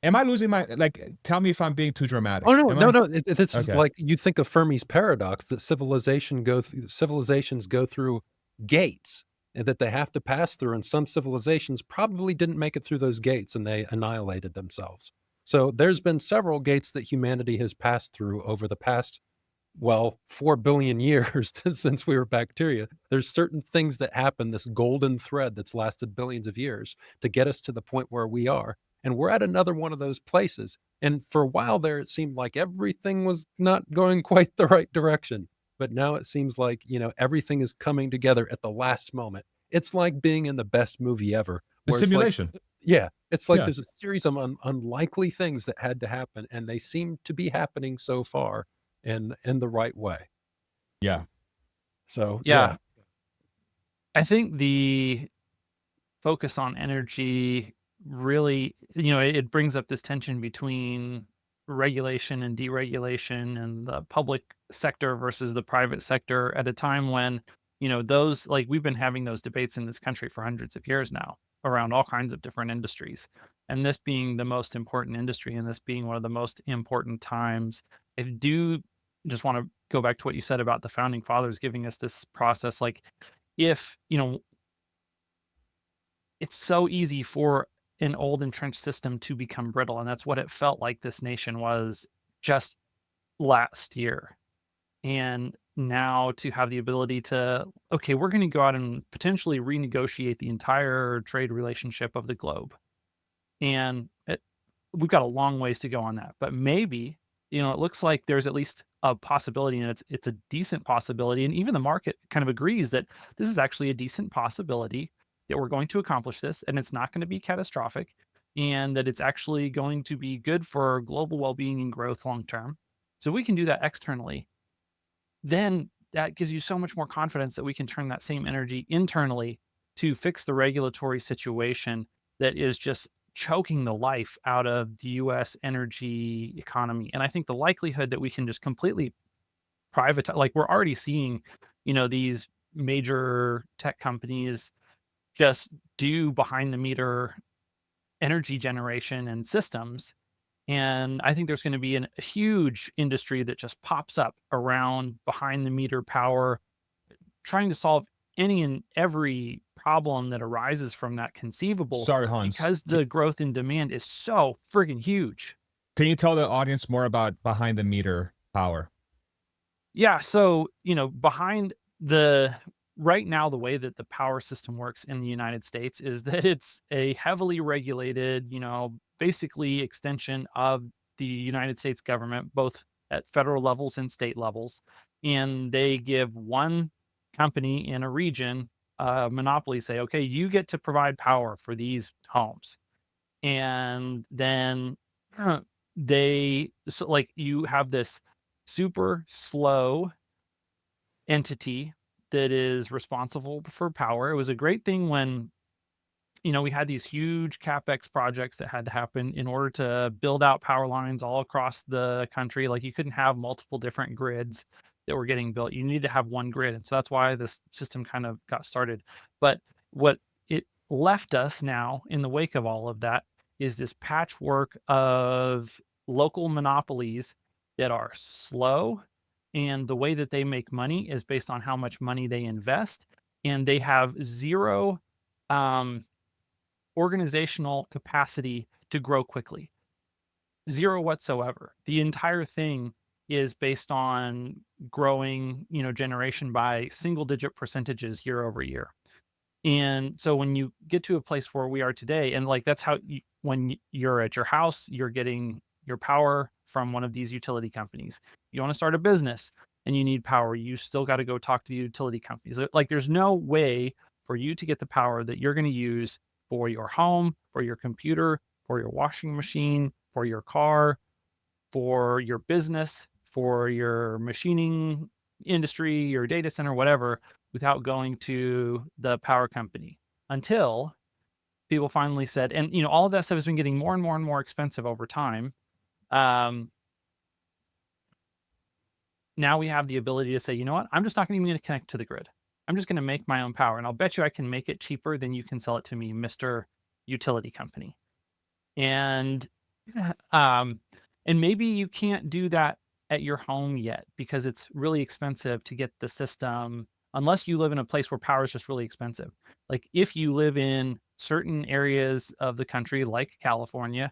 Am I losing my, like, tell me if I'm being too dramatic. Oh, no, Am no, I? no, this is Okay. like you think of Fermi's paradox that civilizations go through gates and that they have to pass through, and some civilizations probably didn't make it through those gates, and they annihilated themselves. So there's been several gates that humanity has passed through over the past, well, 4 billion years since we were bacteria. There's certain things that happen, this golden thread that's lasted billions of years to get us to the point where we are. And we're at another one of those places. And for a while there, it seemed like everything was not going quite the right direction. But now it seems like, everything is coming together at the last moment. It's like being in the best movie ever, The where it's like, simulation. yeah, it's like Yeah. there's a series of unlikely things that had to happen, and they seem to be happening so far in the right way. Yeah. So, Yeah. yeah. I think the focus on energy really, it brings up this tension between regulation and deregulation and the public sector versus the private sector at a time when, those, like, we've been having those debates in this country for hundreds of years now around all kinds of different industries. And this being the most important industry and this being one of the most important times, I do just want to go back to what you said about the founding fathers giving us this process. Like, if, it's so easy for an old entrenched system to become brittle, and that's what it felt like this nation was just last year. And now to have the ability to, okay, we're going to go out and potentially renegotiate the entire trade relationship of the globe. And we've got a long ways to go on that. But maybe, it looks like there's at least a possibility, and it's a decent possibility. And even the market kind of agrees that this is actually a decent possibility that we're going to accomplish this, and it's not going to be catastrophic, and that it's actually going to be good for global well-being and growth long term. So if we can do that externally, then that gives you so much more confidence that we can turn that same energy internally to fix the regulatory situation that is just choking the life out of the US energy economy. And I think the likelihood that we can just completely privatize, like, we're already seeing, these major tech companies just do behind the meter energy generation and systems. And I think there's going to be a huge industry that just pops up around behind the meter power, trying to solve any and every problem that arises from that conceivable, Sorry, Hans. because the growth in demand is so friggin' huge. Can you tell the audience more about behind the meter power? Yeah, so, behind the right now, the way that the power system works in the United States is that it's a heavily regulated, basically extension of the United States government, both at federal levels and state levels. And they give one company in a region a monopoly, say, okay, you get to provide power for these homes. And then so, like, you have this super slow entity that is responsible for power. It was a great thing when, we had these huge capex projects that had to happen in order to build out power lines all across the country. Like, you couldn't have multiple different grids that were getting built. You need to have one grid. And so that's why this system kind of got started. But what it left us now in the wake of all of that is this patchwork of local monopolies that are slow, and the way that they make money is based on how much money they invest, and they have zero um organizational capacity to grow quickly. Zero whatsoever. The entire thing is based on growing, generation by single digit percentages year over year. And so when you get to a place where we are today, and like that's how when you're at your house, you're getting your power from one of these utility companies. You want to start a business and you need power, you still got to go talk to the utility companies. Like there's no way for you to get the power that you're going to use for your home, for your computer, for your washing machine, for your car, for your business, for your machining industry, your data center, whatever, without going to the power company until people finally said, and all of that stuff has been getting more and more and more expensive over time. Um, Now we have the ability to say, you know what, I'm just not even going to connect to the grid. I'm just going to make my own power. And I'll bet you I can make it cheaper than you can sell it to me, Mr. Utility Company. And um, and maybe you can't do that at your home yet because it's really expensive to get the system unless you live in a place where power is just really expensive. Like if you live in certain areas of the country like California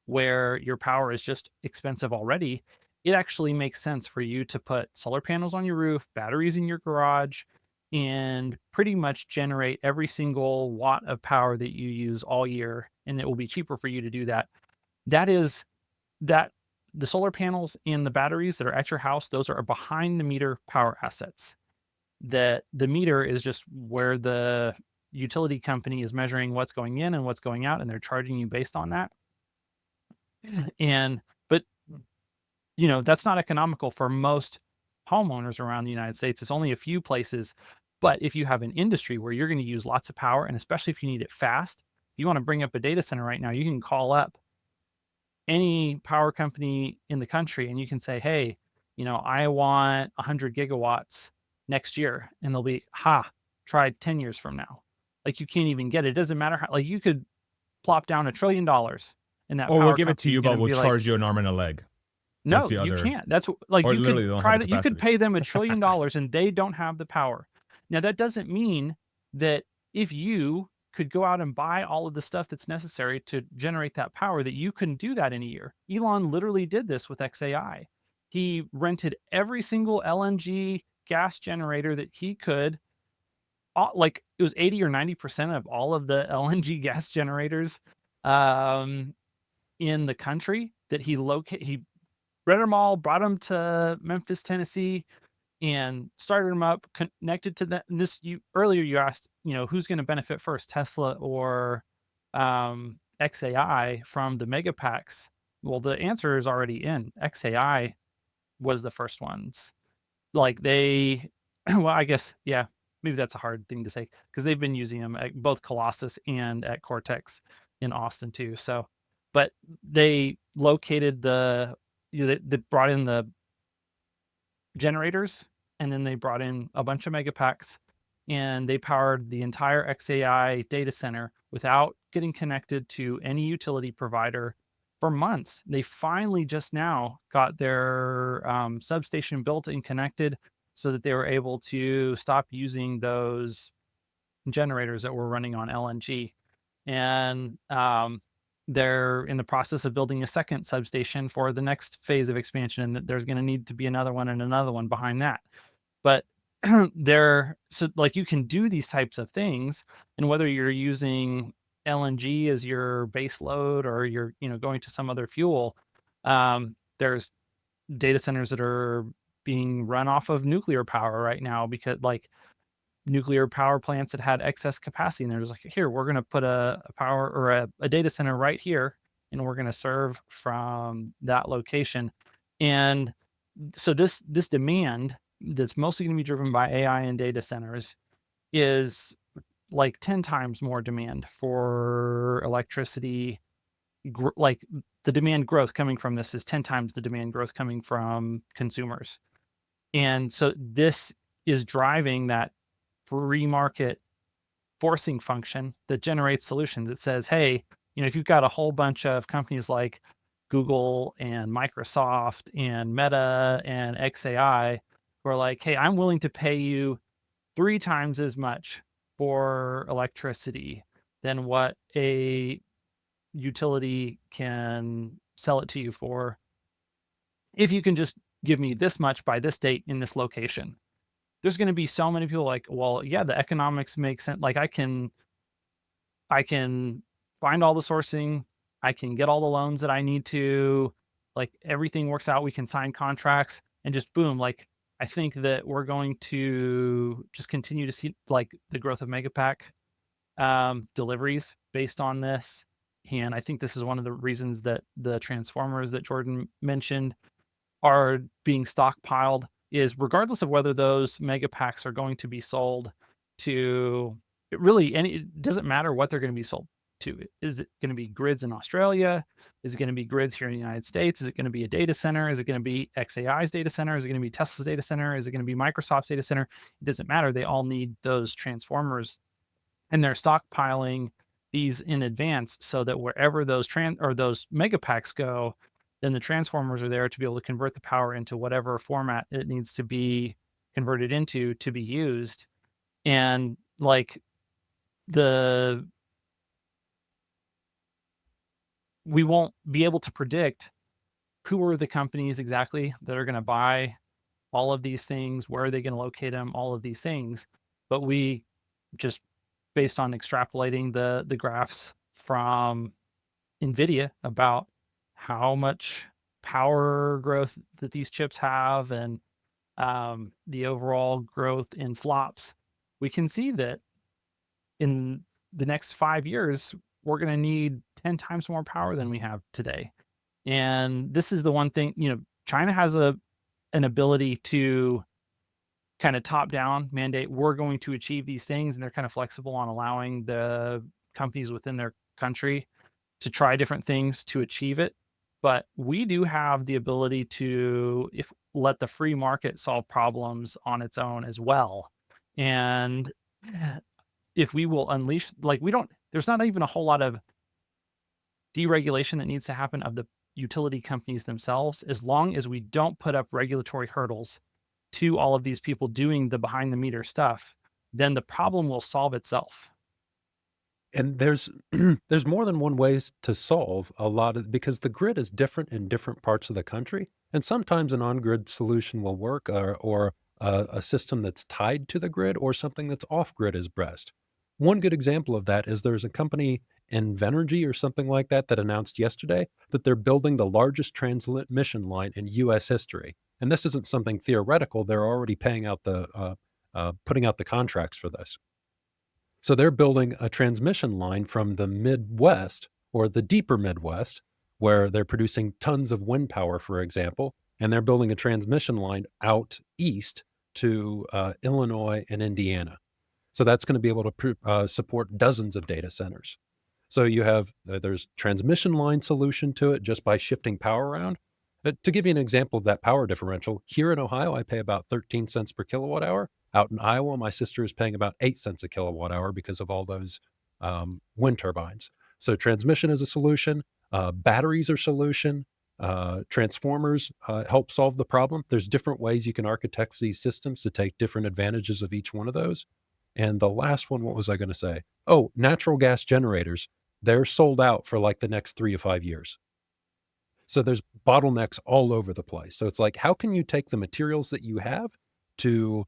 where your power is just expensive already, it actually makes sense for you to put solar panels on your roof, batteries in your garage, and pretty much generate every single watt of power that you use all year. And it will be cheaper for you to do that. That is that the solar panels and the batteries that are at your house, those are behind the meter power assets. That the meter is just where the utility company is measuring what's going in and what's going out, and they're charging you based on that. And but that's not economical for most homeowners around the United States. It's only a few places. But if you have an industry where you're going to use lots of power, and especially if you need it fast, if you want to bring up a data center right now, you can call up any power company in the country and you can say, hey, I want 100 gigawatts next year. And they'll be, try 10 years from now. Like you can't even get it. It doesn't matter how, like you could plop down $1 trillion and that Or we'll power give it to company is you, going but to we'll be like, charge you an arm and a leg. That's no, the you other, can't. That's like or you literally could they don't have try the to, you could capacity. pay them $1 trillion and they don't have the power. Now, that doesn't mean that if you could go out and buy all of the stuff that's necessary to generate that power, that you couldn't do that in a year. Elon literally did this with XAI. He rented every single LNG gas generator that he could. Like it was 80 or 90% of all of the LNG gas generators um, in the country that he rented them all, brought them to Memphis, Tennessee, and started them up, connected to that. This you earlier you asked, who's going to benefit first, Tesla or XAI from the mega packs? Well, the answer is already in. XAI was the first ones. Like they, well, I guess, yeah, maybe that's a hard thing to say because they've been using them at both Colossus and at Cortex in Austin too. So, but they located they brought in the generators and then they brought in a bunch of mega packs and they powered the entire XAI data center without getting connected to any utility provider for months. They finally just now got their substation built and connected so that they were able to stop using those generators that were running on LNG. And they're in the process of building a second substation for the next phase of expansion, and there's going to need to be another one and another one behind that. But so like you can do these types of things, and whether you're using LNG as your base load or you're going to some other fuel, there's data centers that are being run off of nuclear power right now because like nuclear power plants that had excess capacity. And they're just like, here, we're going to put a power or a data center right here, and we're going to serve from that location. And so this demand that's mostly going to be driven by AI and data centers is like 10 times more demand for electricity. Like the demand growth coming from this is 10 times the demand growth coming from consumers. And so this is driving that free market forcing function that generates solutions. It says, hey, if you've got a whole bunch of companies like Google and Microsoft and Meta and XAI who are like, hey, I'm willing to pay you 3 times as much for electricity than what a utility can sell it to you for if you can just give me this much by this date in this location. There's going to be so many people like, well, yeah, the economics make sense. Like I can find all the sourcing, I can get all the loans that I need to, like everything works out, we can sign contracts and just boom, like I think that we're going to just continue to see like the growth of Megapack deliveries based on this. And I think this is one of the reasons that the transformers that Jordan mentioned are being stockpiled is regardless of whether those mega packs are going to be sold to it really any it doesn't matter what they're going to be sold to. Is it going to be grids in Australia? Is it going to be grids here in the United States? Is it going to be a data center? Is it going to be XAI's data center? Is it going to be Tesla's data center? Is it going to be Microsoft's data center? It doesn't matter. They all need those transformers and they're stockpiling these in advance so that wherever those those mega packs go, then the transformers are there to be able to convert the power into whatever format it needs to be converted into to be used. And like the we won't be able to predict who are the companies exactly that are going to buy all of these things, where are they going to locate them, all of these things. But we just based on extrapolating the graphs from NVIDIA about how much power growth that these chips have and the overall growth in flops, we can see that in the next 5 years, we're going to need 10 times more power than we have today. And this is the one thing, China has an ability to kind of top down mandate, we're going to achieve these things. And they're kind of flexible on allowing the companies within their country to try different things to achieve it. But we do have the ability to let the free market solve problems on its own as well. And if we will unleash, like there's not even a whole lot of deregulation that needs to happen of the utility companies themselves, as long as we don't put up regulatory hurdles to all of these people doing the behind the meter stuff, then the problem will solve itself. And there's there's more than one ways to solve a lot of because the grid is different in different parts of the country, and sometimes an on-grid solution will work, or a system that's tied to the grid, or something that's off-grid is best. One good example of that is there's a company, Invenergy or something like that, that announced yesterday that they're building the largest transmission line in U.S. history. And this isn't something theoretical; they're already putting out the contracts for this. So they're building a transmission line from the Midwest or the deeper Midwest, where they're producing tons of wind power, for example, and they're building a transmission line out east to Illinois and Indiana. So that's going to be able to support dozens of data centers. So you have there's transmission line solution to it just by shifting power around. To give you an example of that power differential, here in Ohio, I pay about 13 cents per kilowatt hour. Out in Iowa, my sister is paying about 8 cents a kilowatt hour because of all those wind turbines. So transmission is a solution. Batteries are a solution. Transformers help solve the problem. There's different ways you can architect these systems to take different advantages of each one of those. And the last one, what was I going to say? Oh, natural gas generators. They're sold out for like the next 3 to 5 years. So there's bottlenecks all over the place. So it's like, how can you take the materials that you have to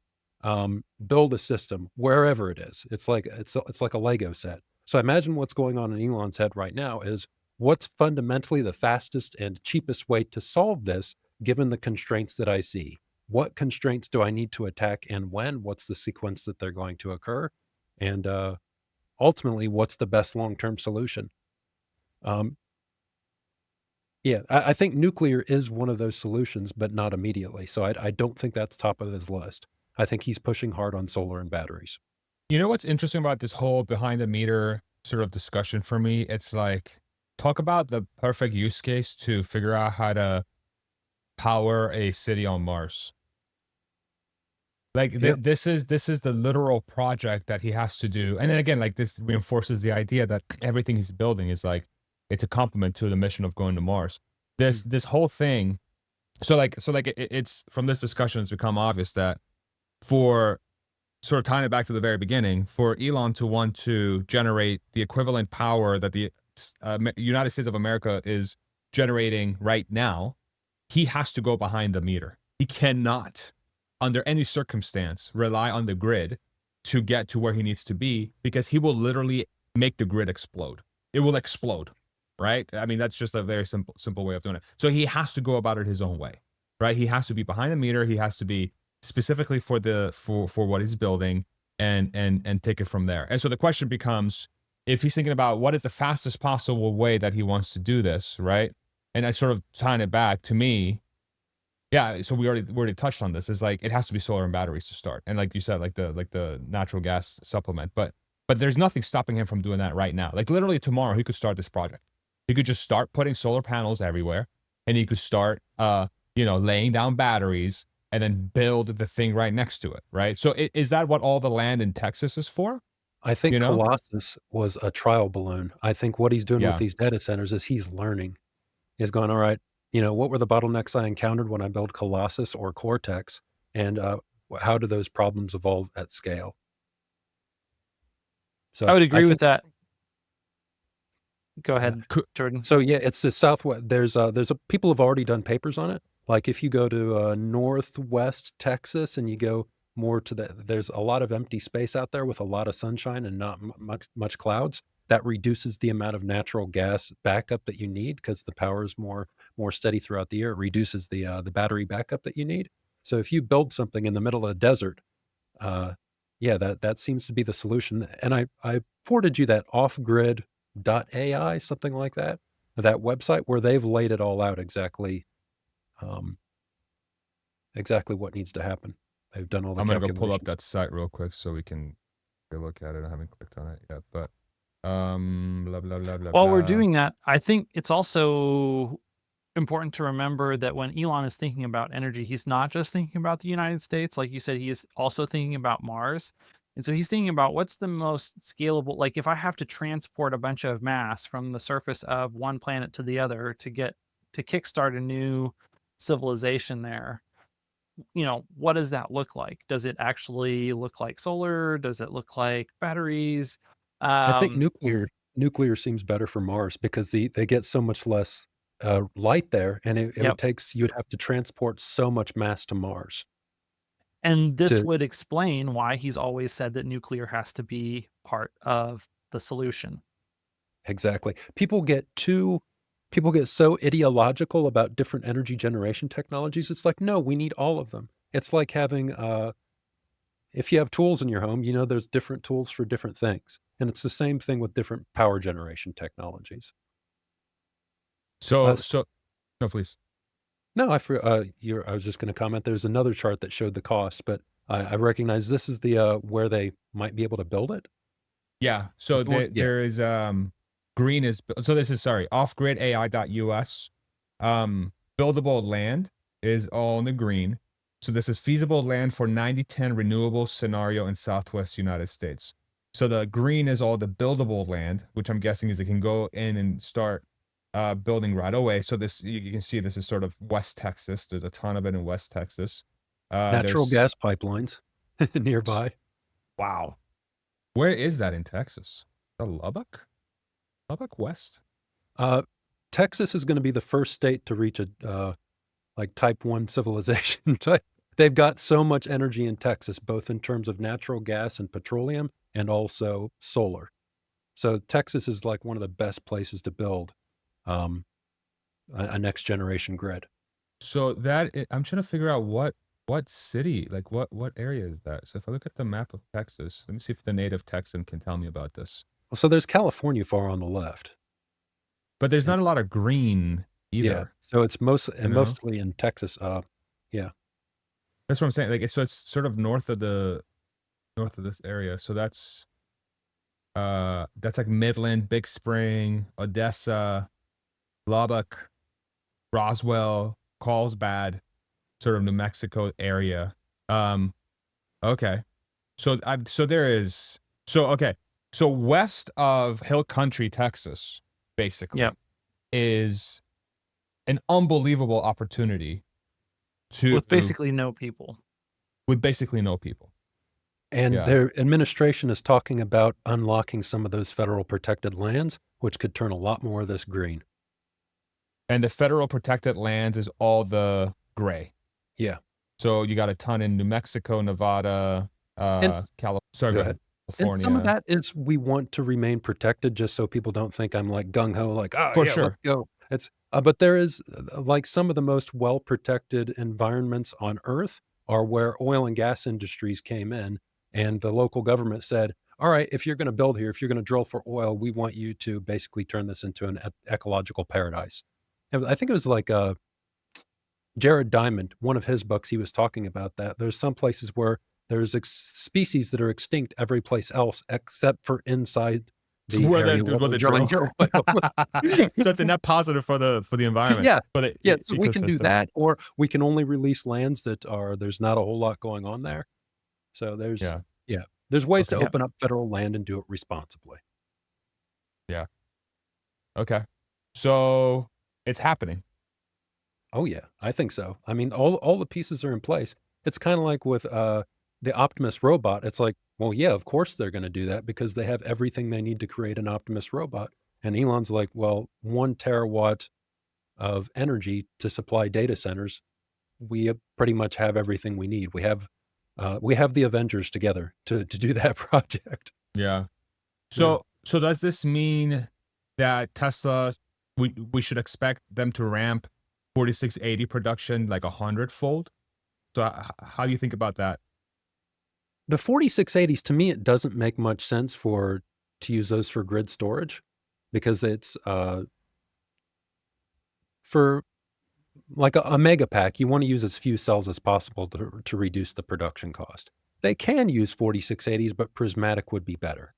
build a system wherever it is? It's like a Lego set. So imagine what's going on in Elon's head right now is what's fundamentally the fastest and cheapest way to solve this, given the constraints that I see. What constraints do I need to attack and when? What's the sequence that they're going to occur? And ultimately, what's the best long-term solution? Yeah, I think nuclear is one of those solutions, but not immediately. So I don't think that's top of his list. I think he's pushing hard on solar and batteries. You know what's interesting about this whole behind the meter sort of discussion for me? It's like, talk about the perfect use case to figure out how to power a city on Mars. Like Yeah. this is the literal project that he has to do. And then again, like this reinforces the idea that everything he's building is like it's a complement to the mission of going to Mars. This whole thing. So like it's from this discussion, it's become obvious that for sort of tying it back to the very beginning, for Elon to want to generate the equivalent power that the United States of America is generating right now, he has to go behind the meter. He cannot, under any circumstance, rely on the grid to get to where he needs to be, because he will literally make the grid explode. It will explode, right? I mean, that's just a very simple way of doing it. So he has to go about it his own way, right? He has to be behind the meter. He has to be specifically for what he's building, and take it from there. And so the question becomes, if he's thinking about what is the fastest possible way that he wants to do this, right? And I sort of tying it back to me, yeah. So we already touched on this. Is like it has to be solar and batteries to start, and like you said, like the natural gas supplement. But there's nothing stopping him from doing that right now. Like literally tomorrow, he could start this project. He could just start putting solar panels everywhere, and he could start, laying down batteries, and then build the thing right next to it, right? So is that what all the land in Texas is for? I think You know? Colossus was a trial balloon. I think what he's doing with Yeah. these data centers is he's learning. He's going, all right, what were the bottlenecks I encountered when I built Colossus or Cortex? And how do those problems evolve at scale? I So would I agree with think, that. Go yeah. ahead, Jordan. So yeah, it's the Southwest. People have already done papers on it. Like if you go to Northwest Texas and you go more to there's a lot of empty space out there with a lot of sunshine and not much clouds. That reduces the amount of natural gas backup that you need because the power is more steady throughout the year. It reduces the battery backup that you need. So if you build something in the middle of the desert, uh, yeah, that seems to be the solution. And I forwarded you that offgrid.ai, something like that website where they've laid it all out um, exactly what needs to happen. They've done all the I'm gonna go pull up calculations. that site real quick so we can take a look at it. I haven't clicked on it yet, but blah blah blah blah While we're blah. doing that, I think it's also important to remember that when Elon is thinking about energy, he's not just thinking about the United States. Like you said, he is also thinking about Mars. And so he's thinking about what's the most scalable. Like if I have to transport a bunch of mass from the surface of one planet to the other to kickstart a new civilization there, what does that look like? Does it actually look like solar? Does it look like batteries? I think Um, nuclear seems better for Mars because they get so much less light there, and yep. you'd have to transport so much mass to Mars And this to would explain why he's always said that nuclear has to be part of the solution. exactly. People get so ideological about different energy generation technologies. It's like, no, we need all of them. It's like having if you have tools in your home, there's different tools for different things, and it's the same thing with different power generation technologies. Uh, So s- no, please. No, I was just gonna comment, there's another chart that showed the cost, but I recognize this is the, where they might be able to build it? Yeah. If So you want yeah, there is green is so this is sorry, offgridai.us. Buildable land is all in the green. So this is feasible land for 90-10 renewable scenario in Southwest United States. So the green is all the buildable land, which I'm guessing is they can go in and start building right away. So this you can see this is sort of West Texas. There's a ton of it in West Texas. natural There's gas pipelines nearby. wow. Where is that in Texas? The Lubbock? Lubbock West? Uh, Texas is gonna be the first state to reach like, type 1 civilization type. They've got so much energy in Texas, both in terms of natural gas and petroleum and also solar. So Texas is, like, one of the best places to build, um, a next generation grid. So I'm trying to figure out what city, like what area is that? So if I look at the map of Texas, let me see if the native Texan can tell me about this. Well, so there's California far on the left. But there's not a lot of green Yeah, either, so it's you know? mostly in Texas, yeah. That's what I'm saying. Like it's sort of north of this area. So that's like Midland, Big Spring, Odessa, Lubbock, Roswell, Carlsbad, sort of New Mexico area. Um, okay. So there is okay. So west of Hill Country, Texas, basically, Yep. is an unbelievable opportunity to With basically no people. with basically no people. And Yeah. their administration is talking about unlocking some of those federal protected lands, which could turn a lot more of this green. And the federal protected lands is all the gray. Yeah. So you got a ton in New Mexico, Nevada, And s sorry, Go go ahead. ahead. And some of California. that is we want to remain protected just so people don't think I'm, like, gung ho, like, "Oh, For yeah, let's sure. go." But there is, like, some of the most well-protected environments on Earth are where oil and gas industries came in, and the local government said, "Alright, if you're gonna build here, if you're gonna drill for oil, we want you to basically turn this into an ecological paradise." And I think it was like, Jared Diamond, one of his books, he was talking about that. There's some places where there's species that are extinct every place else except for inside the Where area where where they're they drilling drill. for oil. So it's a net positive for the environment, Yeah. for the Yeah, so we can do ecosystem. that, or we can only release lands that there's not a whole lot going on there. So Yeah. yeah, there's ways to Okay. Yep. open up federal land and do it responsibly. Yeah. Okay. So it's happening. Oh, yeah, I think so. I mean, all the pieces are in place. It's kinda like with, the Optimus robot. It's like, well, yeah, of course they're gonna do that because they have everything they need to create an Optimus robot. And Elon's like, "Well, 1 terawatt of energy to supply data centers, we pretty much have everything we need. We have the Avengers together to do that project." Yeah. Yeah. So does this mean that Tesla, we should expect them to ramp 4680 production like 100-fold? So how do you think about that? The 4680s, to me, it doesn't make much sense to use those for grid storage because it's, for like a mega pack, you wanna use as few cells as possible to reduce the production cost. They can use 4680s, but prismatic would be better.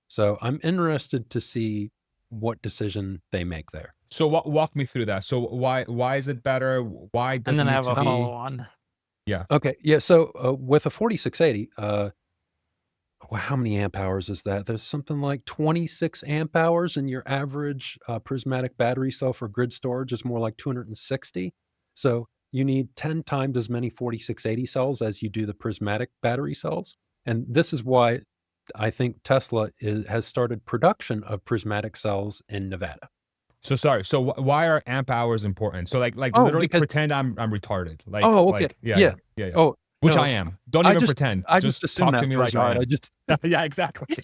So, I'm interested to see what decision they make there. So walk me through that. So why is it better? Why And does it then I need have to a Um, be? follow on. Yeah. okay, yeah, so, with a 4680, well, how many amp hours is that? There's something like 26 amp hours, and your average, prismatic battery cell for grid storage is more like 260. So, you need 10 times as many 4680 cells as you do the prismatic battery cells, and this is why I think Tesla has started production of prismatic cells in Nevada. So sorry. So why are amp hours important? So like Oh, literally because pretend I'm retarded. Oh, okay. Yeah, Yeah. yeah, yeah, yeah. Oh, Which I no. am. Don't I even just pretend. I just Just assumed talk to that me first, like I alright, I am. just Yeah, exactly.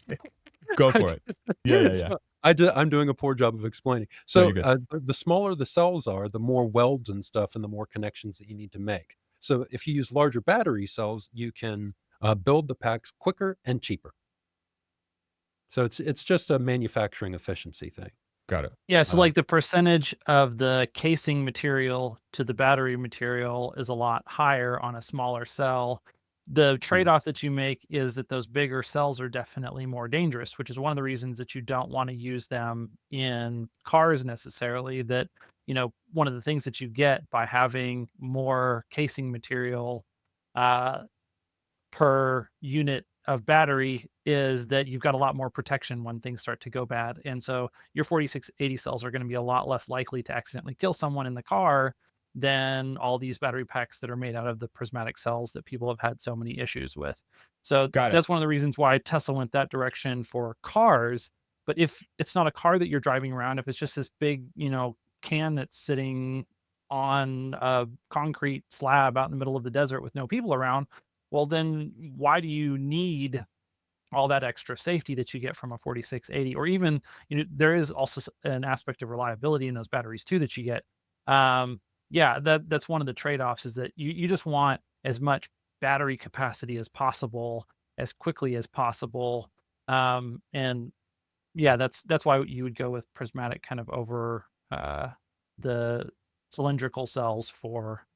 Go I for it. just Yeah, yeah, yeah. so I'm doing a poor job of explaining. No, So, you're good. the smaller the cells are, the more welds and stuff and the more connections that you need to make. So, if you use larger battery cells, you can, build the packs quicker and cheaper. So, it's just a manufacturing efficiency thing. Got it. Yeah, so Uh, like the percentage of the casing material to the battery material is a lot higher on a smaller cell. The mm, trade-off that you make is that those bigger cells are definitely more dangerous, which is one of the reasons that you don't want to use them in cars necessarily. That, one of the things that you get by having more casing material uh, per unit of battery is that you've got a lot more protection when things start to go bad. And so your 4680 cells are going to be a lot less likely to accidentally kill someone in the car than all these battery packs that are made out of the prismatic cells that people have had so many issues with. So Got it. that's one of the reasons why Tesla went that direction for cars. But if it's not a car that you're driving around, if it's just this big, can that's sitting on a concrete slab out in the middle of the desert with no people around, well, then why do you need all that extra safety that you get from a 4680? Or even, there is also an aspect of reliability in those batteries too that you get. Yeah, that's one of the trade-offs is that you just want as much battery capacity as possible as quickly as possible. And yeah, that's why you would go with prismatic kind of over the cylindrical cells for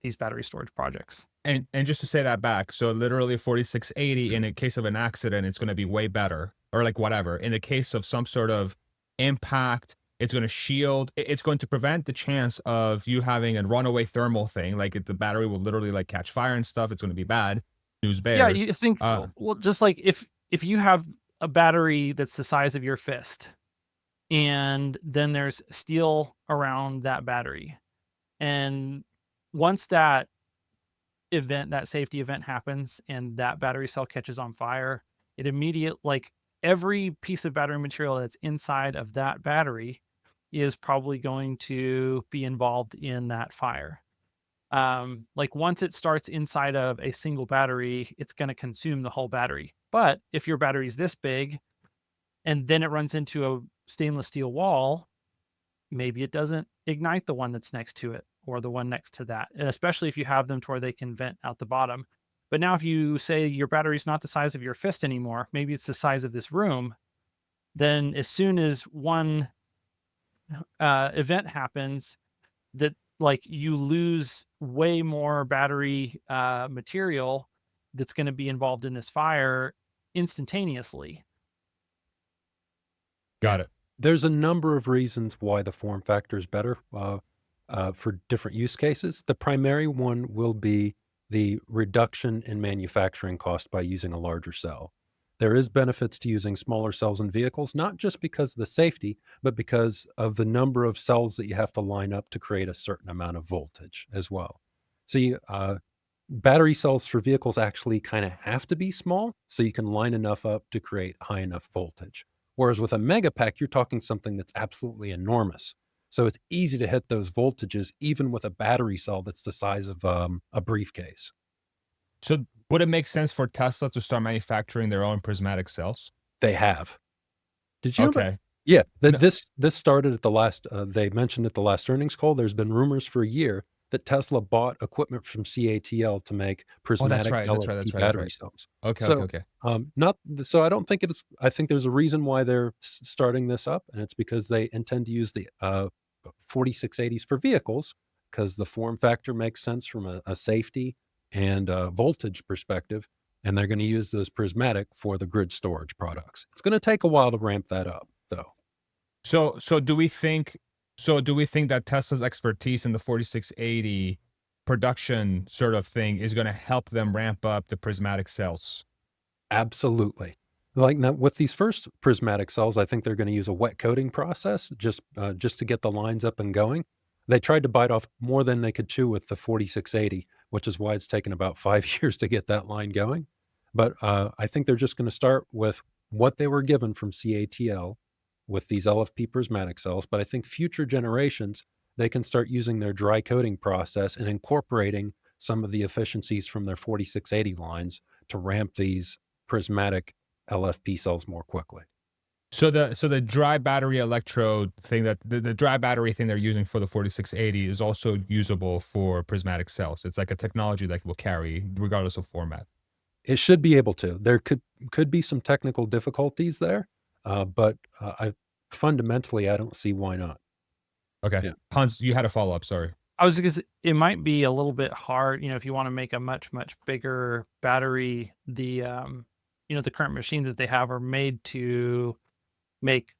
these battery storage projects. And just to say that back, so literally 4680 in a case of an accident, it's going to be way better, or like whatever. In the case of some sort of impact, it's going to shield. It's going to prevent the chance of you having a runaway thermal thing. Like the battery will literally like catch fire and stuff. It's going to be bad. News Yeah, bears. you think, well, just like if you have a battery that's the size of your fist, and then there's steel around that battery, and once that event, that safety event happens and that battery cell catches on fire, it immediate like every piece of battery material that's inside of that battery is probably going to be involved in that fire. Like once it starts inside of a single battery, it's going to consume the whole battery. But if your battery's this big and then it runs into a stainless steel wall, maybe it doesn't ignite the one that's next to it or the one next to that. And especially if you have them to where they can vent out the bottom. But now if you say your battery's not the size of your fist anymore, maybe it's the size of this room, then as soon as one event happens, that like you lose way more battery material that's going to be involved in this fire instantaneously. Got it. There's a number of reasons why the form factor is better for different use cases. The primary one will be the reduction in manufacturing cost by using a larger cell. There is benefits to using smaller cells in vehicles, not just because of the safety, but because of the number of cells that you have to line up to create a certain amount of voltage as well. So battery cells for vehicles actually kind of have to be small so you can line enough up to create high enough voltage. Whereas with a mega pack, you're talking something that's absolutely enormous. So it's easy to hit those voltages even with a battery cell that's the size of a briefcase. So would it make sense for Tesla to start manufacturing their own prismatic cells? They have. Did you know about? Okay. Yeah, No. this started at the last. They mentioned at the last earnings call. There's been rumors for a year that Tesla bought equipment from CATL to make Oh, that's prismatic right. That's right. LFP That's right. That's battery right. cells. Okay. Okay. So, Okay. not so. I don't think it's. I think there's a reason why they're starting this up, and it's because they intend to use the 4680s for vehicles because the form factor makes sense from a safety and voltage perspective, and they're going to use those prismatic for the grid storage products. It's going to take a while to ramp that up, though. So do we think that Tesla's expertise in the 4680 production sort of thing is going to help them ramp up the prismatic cells? Absolutely. Like now with these first prismatic cells, I think they're going to use a wet coating process just to get the lines up and going. They tried to bite off more than they could chew with the 4680, which is why it's taken about 5 years to get that line going. But I think they're just going to start with what they were given from CATL with these LFP prismatic cells. But I think future generations, they can start using their dry coating process and incorporating some of the efficiencies from their 4680 lines to ramp these prismatic LFP cells more quickly. So the dry battery electrode thing that the dry battery thing they're using for the 4680 is also usable for prismatic cells. It's like a technology that will carry regardless of format. It should be able to. There could be some technical difficulties there, but I fundamentally I don't see why not. Okay. Yeah. Hans, you had a follow-up, sorry. I was because it might be a little bit hard, if you want to make a much, much bigger battery, the current machines that they have are made to make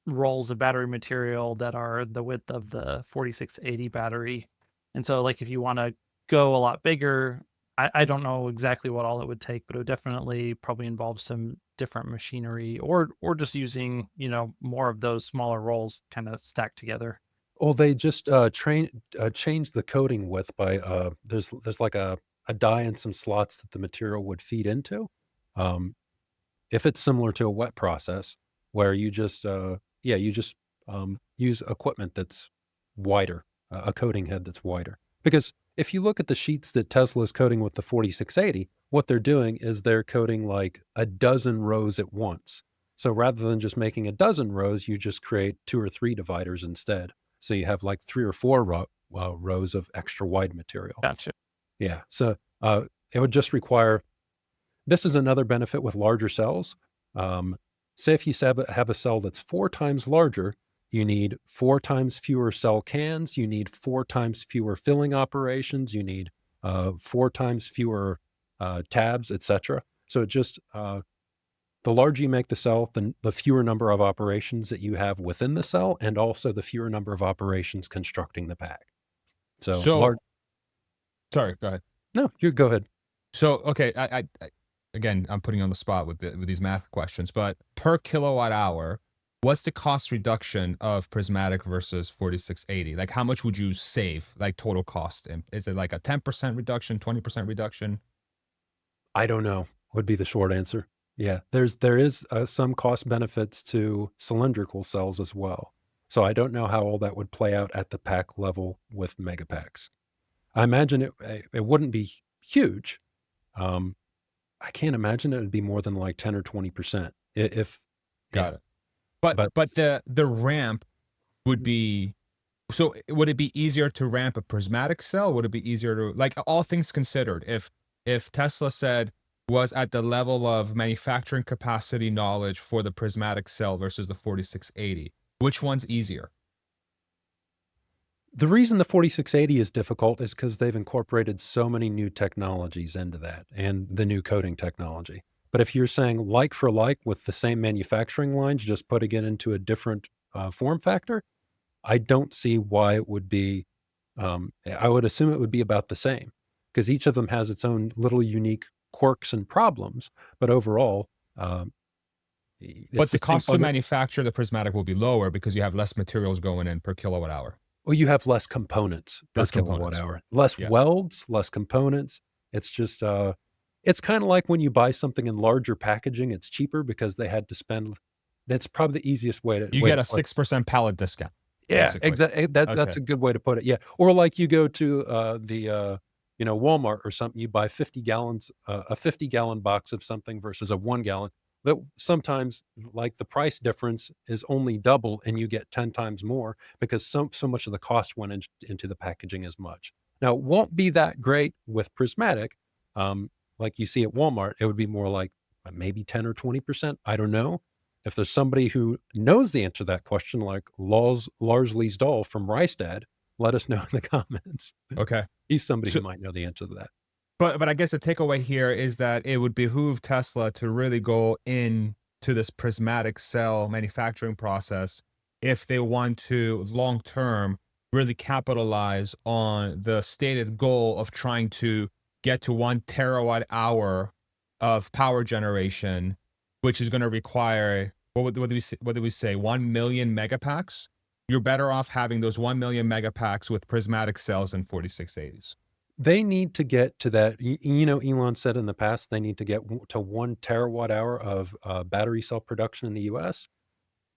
rolls of battery material that are the width of the 4680 battery. And so like if you want to go a lot bigger, I don't know exactly what all it would take, but it would definitely probably involve some different machinery or just using, more of those smaller rolls kind of stacked together. Well, they just changed the coating width by there's like a die and some slots that the material would feed into. Um, if it's similar to a wet process where you just use equipment that's wider, a coating head that's wider. Because if you look at the sheets that Tesla is coating with the 4680, what they're doing is they're coating like a dozen rows at once. So rather than just making a dozen rows, you just create 2 or 3 dividers instead. So you have like 3 or 4 rows of extra wide material. Gotcha. Yeah. So it would just require. This is another benefit with larger cells. Say if you have a cell that's 4 times larger, you need 4 times fewer cell cans, you need 4 times fewer filling operations, you need 4 times fewer tabs, etc. So it just the larger you make the cell, the fewer number of operations that you have within the cell, and also the fewer number of operations constructing the pack. So So large. sorry, go ahead. No, you go ahead. So okay, again, I'm putting you on the spot with these math questions, but per kilowatt hour, what's the cost reduction of prismatic versus 4680? Like, how much would you save, like total cost? And is it like a 10% reduction, 20% reduction? I don't know, would be the short answer. Yeah, there is some cost benefits to cylindrical cells as well. So I don't know how all that would play out at the pack level with megapacks. I imagine it wouldn't be huge. Um, I can't imagine it would be more than like 10 or 20%. If yeah, Got it. But but the ramp would be, so would it be easier to ramp a prismatic cell? Would it be easier to, like, all things considered, if Tesla said was at the level of manufacturing capacity knowledge for the prismatic cell versus the 4680, which one's easier? the reason the 4680 is difficult is because they've incorporated so many new technologies into that and the new coating technology. But if you're saying like for like with the same manufacturing lines, just putting it into a different form factor, I don't see why it would be. I would assume it would be about the same because each of them has its own little unique quirks and problems. But overall, um, But it's the the same cost to bug. manufacture the prismatic will be lower because you have less materials going in per kilowatt hour. Well, you have less components per Less kilowatt components. hour, less Yeah. welds, less components. It's just, it's kind of like when you buy something in larger packaging, it's cheaper because they had to spend. That's probably the easiest You way get to a put. 6% pallet discount, Yeah, basically. exactly. That's Okay. a good way to put it. Yeah, or like you go to Walmart or something. You buy 50 gallons, a 50-gallon box of something versus a 1 gallon. That sometimes, like the price difference is only double, and you get 10 times more because so much of the cost went into the packaging as much. Now, it won't be that great with prismatic, like you see at Walmart. It would be more like maybe 10 or 20%. I don't know if there's somebody who knows the answer to that question, like Lars Leesdahl from Rystad, let us know in the comments. Okay. He's somebody who So, might know the answer to that. but I guess the takeaway here is that it would behoove Tesla to really go in to this prismatic cell manufacturing process if they want to long term really capitalize on the stated goal of trying to get to 1 terawatt hour of power generation, which is going to require, what did we say, 1 million megapacks. You're better off having those 1 million megapacks with prismatic cells in 4680s. They need to get to that. Elon said in the past they need to get to 1 terawatt hour of battery cell production in the US.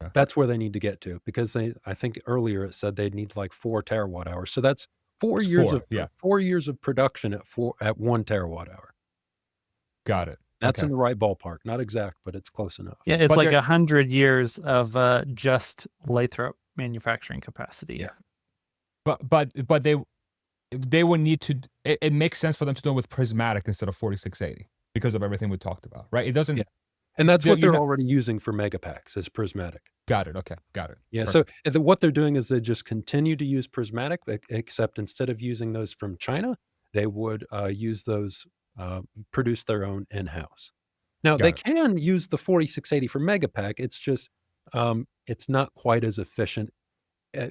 Yeah. That's where they need to get to because I think earlier it said they'd need like 4 terawatt hours. So that's It's four. Yeah. 4 years of production at 1 terawatt hour. Got it. That's Okay. in the right ballpark. Not exact, but it's close enough. Yeah, it's But like there, 100 years of just lathrop manufacturing capacity. Yeah. but they would need to. It makes sense for them to do it with prismatic instead of 4680 because of everything we talked about, right? It Yeah. doesn't. And that's what You're they're not. already using for megapacks is prismatic. Got it. Okay. Got it. Yeah, so Perfect. what they're doing is they just continue to use prismatic, except instead of using those from China, they would use those, produce their own in-house. Now they Got it. can use the 4680 for megapack. It's just it's not quite as efficient. Uh,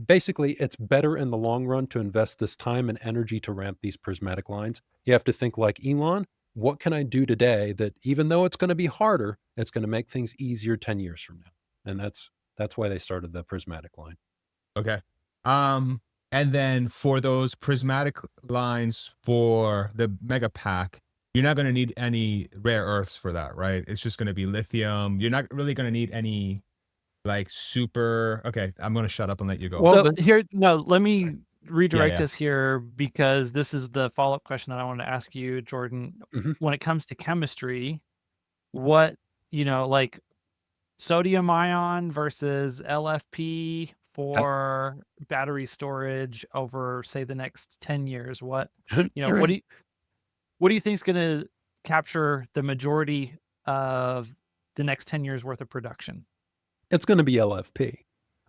Basically, it's better in the long run to invest this time and energy to ramp these prismatic lines. You have to think like Elon. What can I do today that even though it's going to be harder, it's going to make things easier 10 years from now? And that's why they started the prismatic line. Okay. Um, and then for those prismatic lines for the mega pack, you're not going to need any rare earths for that, right? It's just going to be lithium. You're not really going to need any like super. Okay, I'm going to shut up and let you go. Well, So then, here, no, let me Yeah, redirect yeah. us here because this is the follow-up question that I wanted to ask you, Jordan. mhm, When it comes to chemistry, what, like sodium ion versus LFP that- for battery storage over, say, the next 10 years, what do you think is going to capture the majority of the next 10 years worth of production? it's going to be LFP.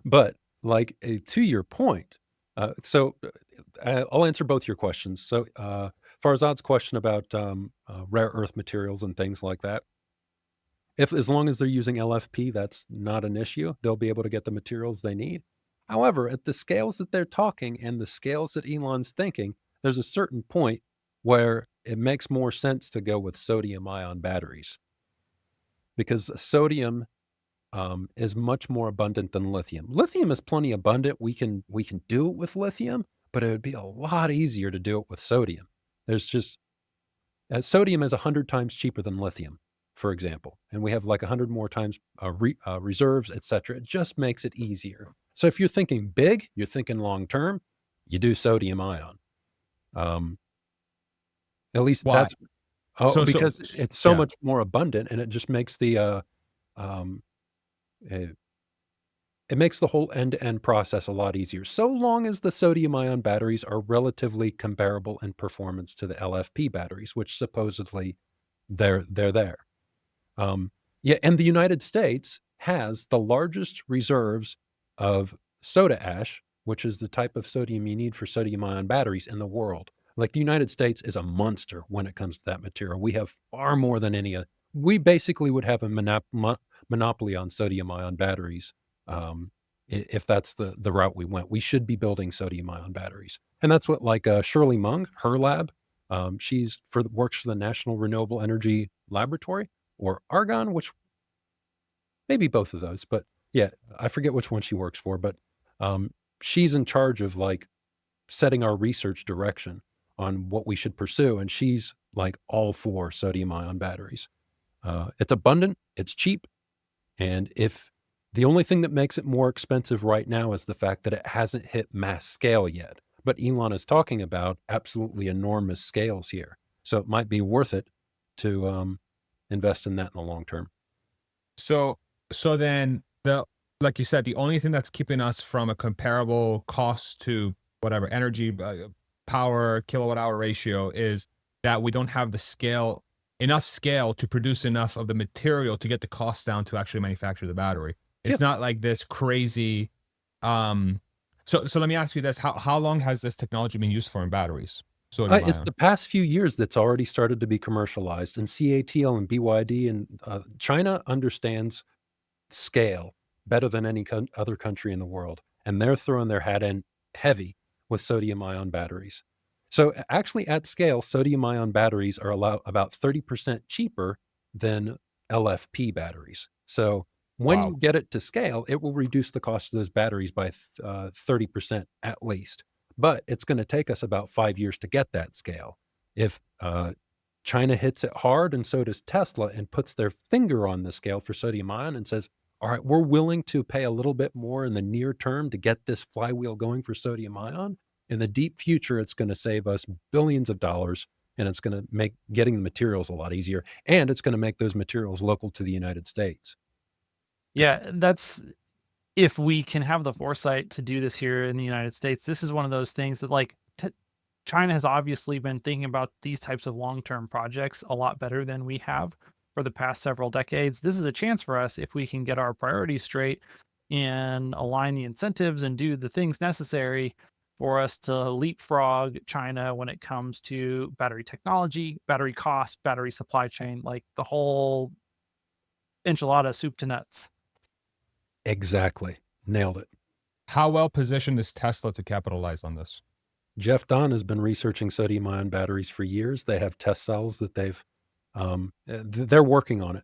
But like to your point, I'll answer both your questions. So Farzad's question about rare earth materials and things like that. If as long as they're using LFP, that's not an issue. They'll be able to get the materials they need. However, at the scales that they're talking and the scales that Elon's thinking, there's a certain point where it makes more sense to go with sodium ion batteries because sodium is much more abundant than lithium. Lithium is plenty abundant. We can do it with lithium, but it would be a lot easier to do it with sodium. There's just sodium is 100 times cheaper than lithium, for example, and we have like 100 more times reserves, etc. It just makes it easier. So if you're thinking big, you're thinking long term, you do sodium ion. Um, at least Why? that's So because it's so yeah. much more abundant, and it just makes um, uh, it makes the whole end-to-end process a lot easier, so long as the sodium-ion batteries are relatively comparable in performance to the LFP batteries, which supposedly they're there. Um, yeah, and the United States has the largest reserves of soda ash, which is the type of sodium you need for sodium-ion batteries in the world. Like, the United States is a monster when it comes to that material. We have far more than any we basically would have a monopoly on sodium-ion batteries, um, if that's the route we went. We should be building sodium-ion batteries, and that's what, like, Shirley Mung, her lab, works for the National Renewable Energy Laboratory, or Argonne, which maybe both of those, but yeah, I forget which one she works for, but um, she's in charge of like setting our research direction on what we should pursue, and she's like all for sodium ion batteries. It's abundant, it's cheap, and if the only thing that makes it more expensive right now is the fact that it hasn't hit mass scale yet. But Elon is talking about absolutely enormous scales here. So it might be worth it to invest in that in the long term. So then like you said, the only thing that's keeping us from a comparable cost to whatever energy, power, kilowatt hour ratio is that we don't have enough scale to produce enough of the material to get the cost down to actually manufacture the battery. Yeah. It's not like this crazy. Um, so let me ask you this: how long has this technology been used for in batteries? Sodium It's ion. the past few years that's already started to be commercialized, and CATL and BYD and China understands scale better than any other country in the world, and they're throwing their hat in heavy with sodium ion batteries. So actually, at scale, sodium ion batteries are about 30% cheaper than LFP batteries. So when you Wow. get it to scale, it will reduce the cost of those batteries by 30% at least. But it's going to take us about 5 years to get that scale. If China hits it hard, and so does Tesla, and puts their finger on the scale for sodium ion and says, all right, we're willing to pay a little bit more in the near term to get this flywheel going for sodium ion. In the deep future, it's going to save us billions of dollars, and it's going to make getting the materials a lot easier. And it's going to make those materials local to the United States. Yeah, that's if we can have the foresight to do this here in the United States. This is one of those things that China has obviously been thinking about these types of long-term projects a lot better than we have for the past several decades. This is a chance for us if we can get our priorities straight and align the incentives and do the things necessary for us to leapfrog China when it comes to battery technology, battery cost, battery supply chain, like the whole enchilada soup to nuts. Exactly. Nailed it. How well positioned is Tesla to capitalize on this? Jeff Don has been researching sodium ion batteries for years. They have test cells that they're working on it.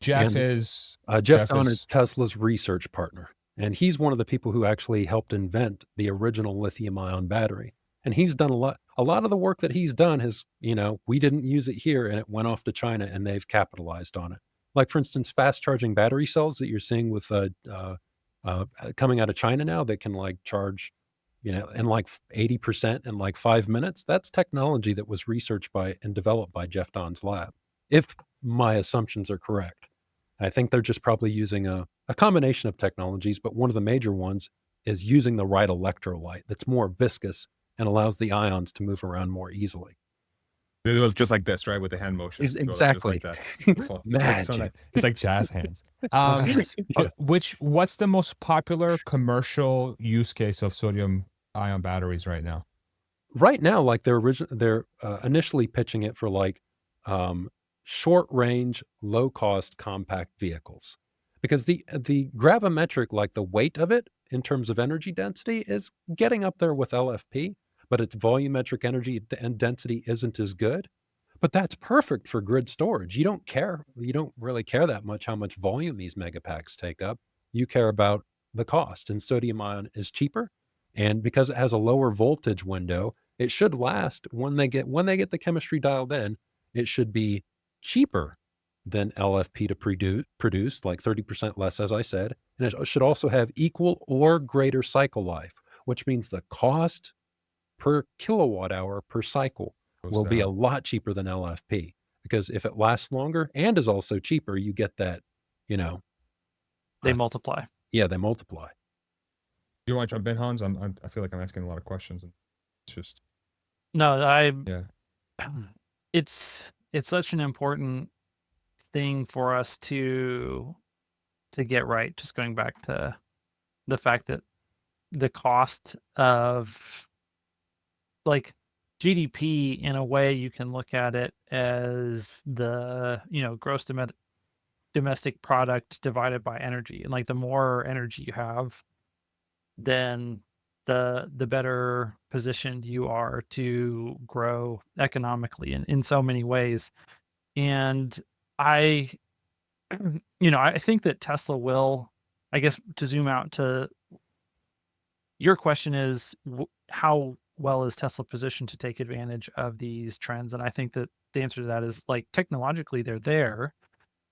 Jeff And is Jeff Jeff Don is is Tesla's research partner, and he's one of the people who actually helped invent the original lithium-ion battery. And he's done a lot. A lot of the work that he's done has, we didn't use it here, and it went off to China, and they've capitalized on it. Like, for instance, fast-charging battery cells that you're seeing with coming out of China now that can like charge, in like 80% in like 5 minutes. That's technology that was researched by and developed by Jeff Don's lab, if my assumptions are correct. I think they're just probably using a combination of technologies, but one of the major ones is using the right electrolyte that's more viscous and allows the ions to move around more easily. it was just like this, right? With the hand motion. Go just like Exactly. that. Beautiful. It's like so nice. Magic. It's like jazz hands. Yeah. What's the most popular commercial use case of sodium ion batteries right now? Right now, like they're initially pitching it for like um, short range, low cost, compact vehicles, because the gravimetric, like the weight of it in terms of energy density, is getting up there with LFP, but its volumetric energy and density isn't as good. But that's perfect for grid storage. You don't really care that much how much volume these mega packs take up. You care about the cost, and sodium ion is cheaper. And because it has a lower voltage window, it should last when they get the chemistry dialed in, it should be cheaper than LFP to produce like 30% less, as I said. And it should also have equal or greater cycle life, which means the cost per kilowatt hour per cycle Goes will be a down. lot cheaper than LFP, because if it lasts longer and is also cheaper, you get that, you know, They uh, multiply. yeah, they multiply. You want to jump in, Hans? I feel like I'm asking a lot of questions, and it's just No, yeah. it's such an important thing for us to get right. Just going back to the fact that the cost of like GDP, in a way, you can look at it as the, gross domestic product divided by energy. And like the more energy you have, then the better positioned you are to grow economically in so many ways. And I I think that Tesla will, I guess, to zoom out to your question is, how well is Tesla positioned to take advantage of these trends? And I think that the answer to that is, like, technologically they're there.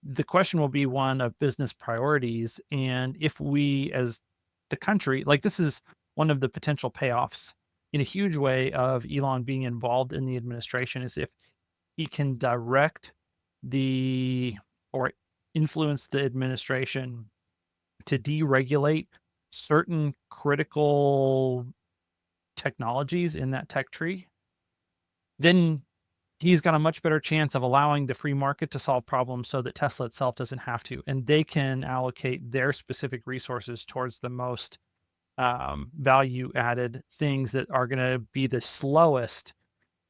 The question will be one of business priorities, and if we as the country, like, this is one of the potential payoffs in a huge way of Elon being involved in the administration, is if he can direct the or influence the administration to deregulate certain critical technologies in that tech tree, then he's got a much better chance of allowing the free market to solve problems so that Tesla itself doesn't have to. And they can allocate their specific resources towards the most value added things that are going to be the slowest.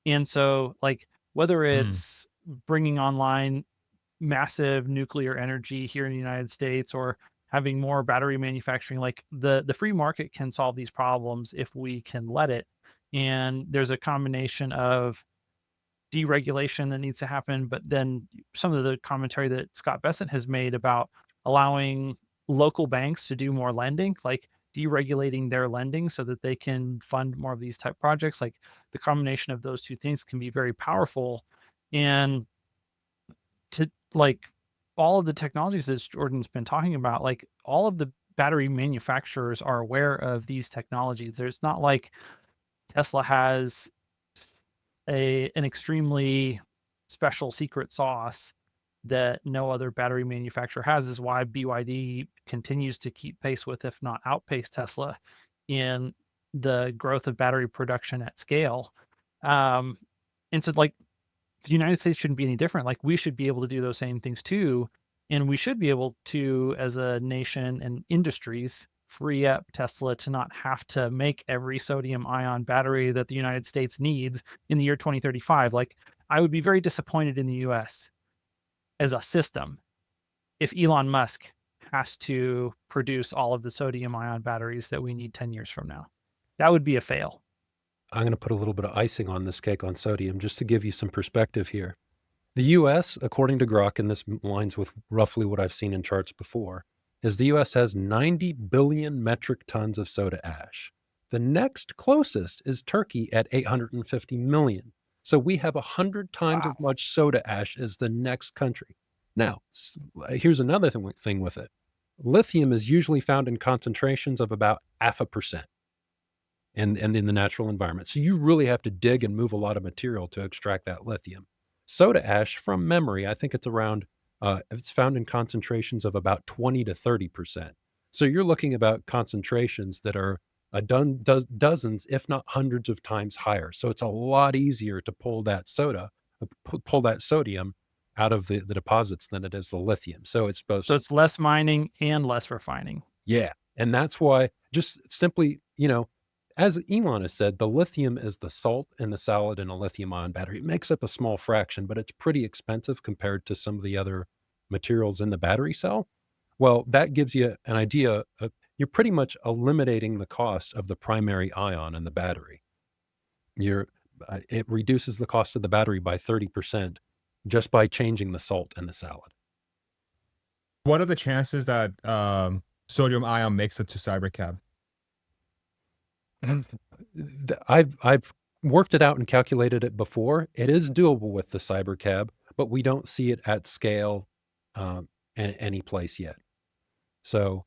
And so, like, whether Hmm. it's bringing online massive nuclear energy here in the United States or having more battery manufacturing, like the free market can solve these problems if we can let it. And there's a combination of deregulation that needs to happen, but then some of the commentary that Scott Bessent has made about allowing local banks to do more lending, like deregulating their lending so that they can fund more of these type projects. Like, the combination of those two things can be very powerful. And to, like, all of the technologies that Jordan's been talking about, like, all of the battery manufacturers are aware of these technologies. There's not like Tesla has an extremely special secret sauce that no other battery manufacturer has. Is why BYD continues to keep pace with, if not outpace, Tesla in the growth of battery production at scale. Um, and so, like, the United States shouldn't be any different. Like, we should be able to do those same things too. And we should be able to, as a nation and industries, free up Tesla to not have to make every sodium ion battery that the United States needs in the year 2035. Like, I would be very disappointed in the US as a system if Elon Musk has to produce all of the sodium ion batteries that we need 10 years from now. That would be a fail. I'm going to put a little bit of icing on this cake on sodium just to give you some perspective here. The US, according to Grok, and this aligns with roughly what I've seen in charts before, is the US has 90 billion metric tons of soda ash. The next closest is Turkey at 850 million. So we have 100 times as Wow. much soda ash as the next country. Now, here's another thing with it. Lithium is usually found in concentrations of about 0.5% and in the natural environment. So you really have to dig and move a lot of material to extract that lithium. Soda ash, from memory, I think it's found in concentrations of about 20 to 30%. So you're looking about concentrations that are dozens, if not hundreds of times higher. So it's a lot easier to pull that pull that sodium out of the deposits than it is the lithium. So it's both. So it's less mining and less refining. Yeah. And that's why, just simply, as Elon has said, the lithium is the salt in the salad in a lithium ion battery. It makes up a small fraction, but it's pretty expensive compared to some of the other materials in the battery cell. Well, that gives you an idea. You're pretty much eliminating the cost of the primary ion in the battery. You're it reduces the cost of the battery by 30% just by changing the salt in the salad. What are the chances that sodium ion makes it to Cybercab? I've worked it out and calculated it before. It is doable with the cyber cab, but we don't see it at scale any place yet. So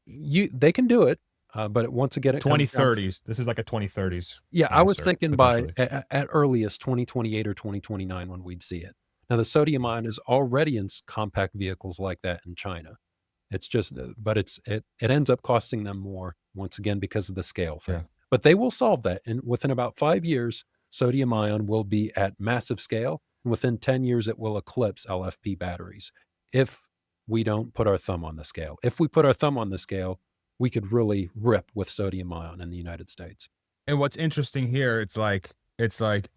they can do it, but once again, it comes down. 2030s. This is like a 2030s Yeah, I was answer, thinking by potentially. at earliest 2028 or 2029 when we'd see it. Now, the sodium ion is already in compact vehicles like that in China. It's just, but it ends up costing them more once again because of the scale Yeah. thing. But they will solve that, and within about 5 years, sodium ion will be at massive scale, and within 10 years, it will eclipse LFP batteries. If we don't put our thumb on the scale, if we put our thumb on the scale, we could really rip with sodium ion in the United States. And what's interesting here, it's like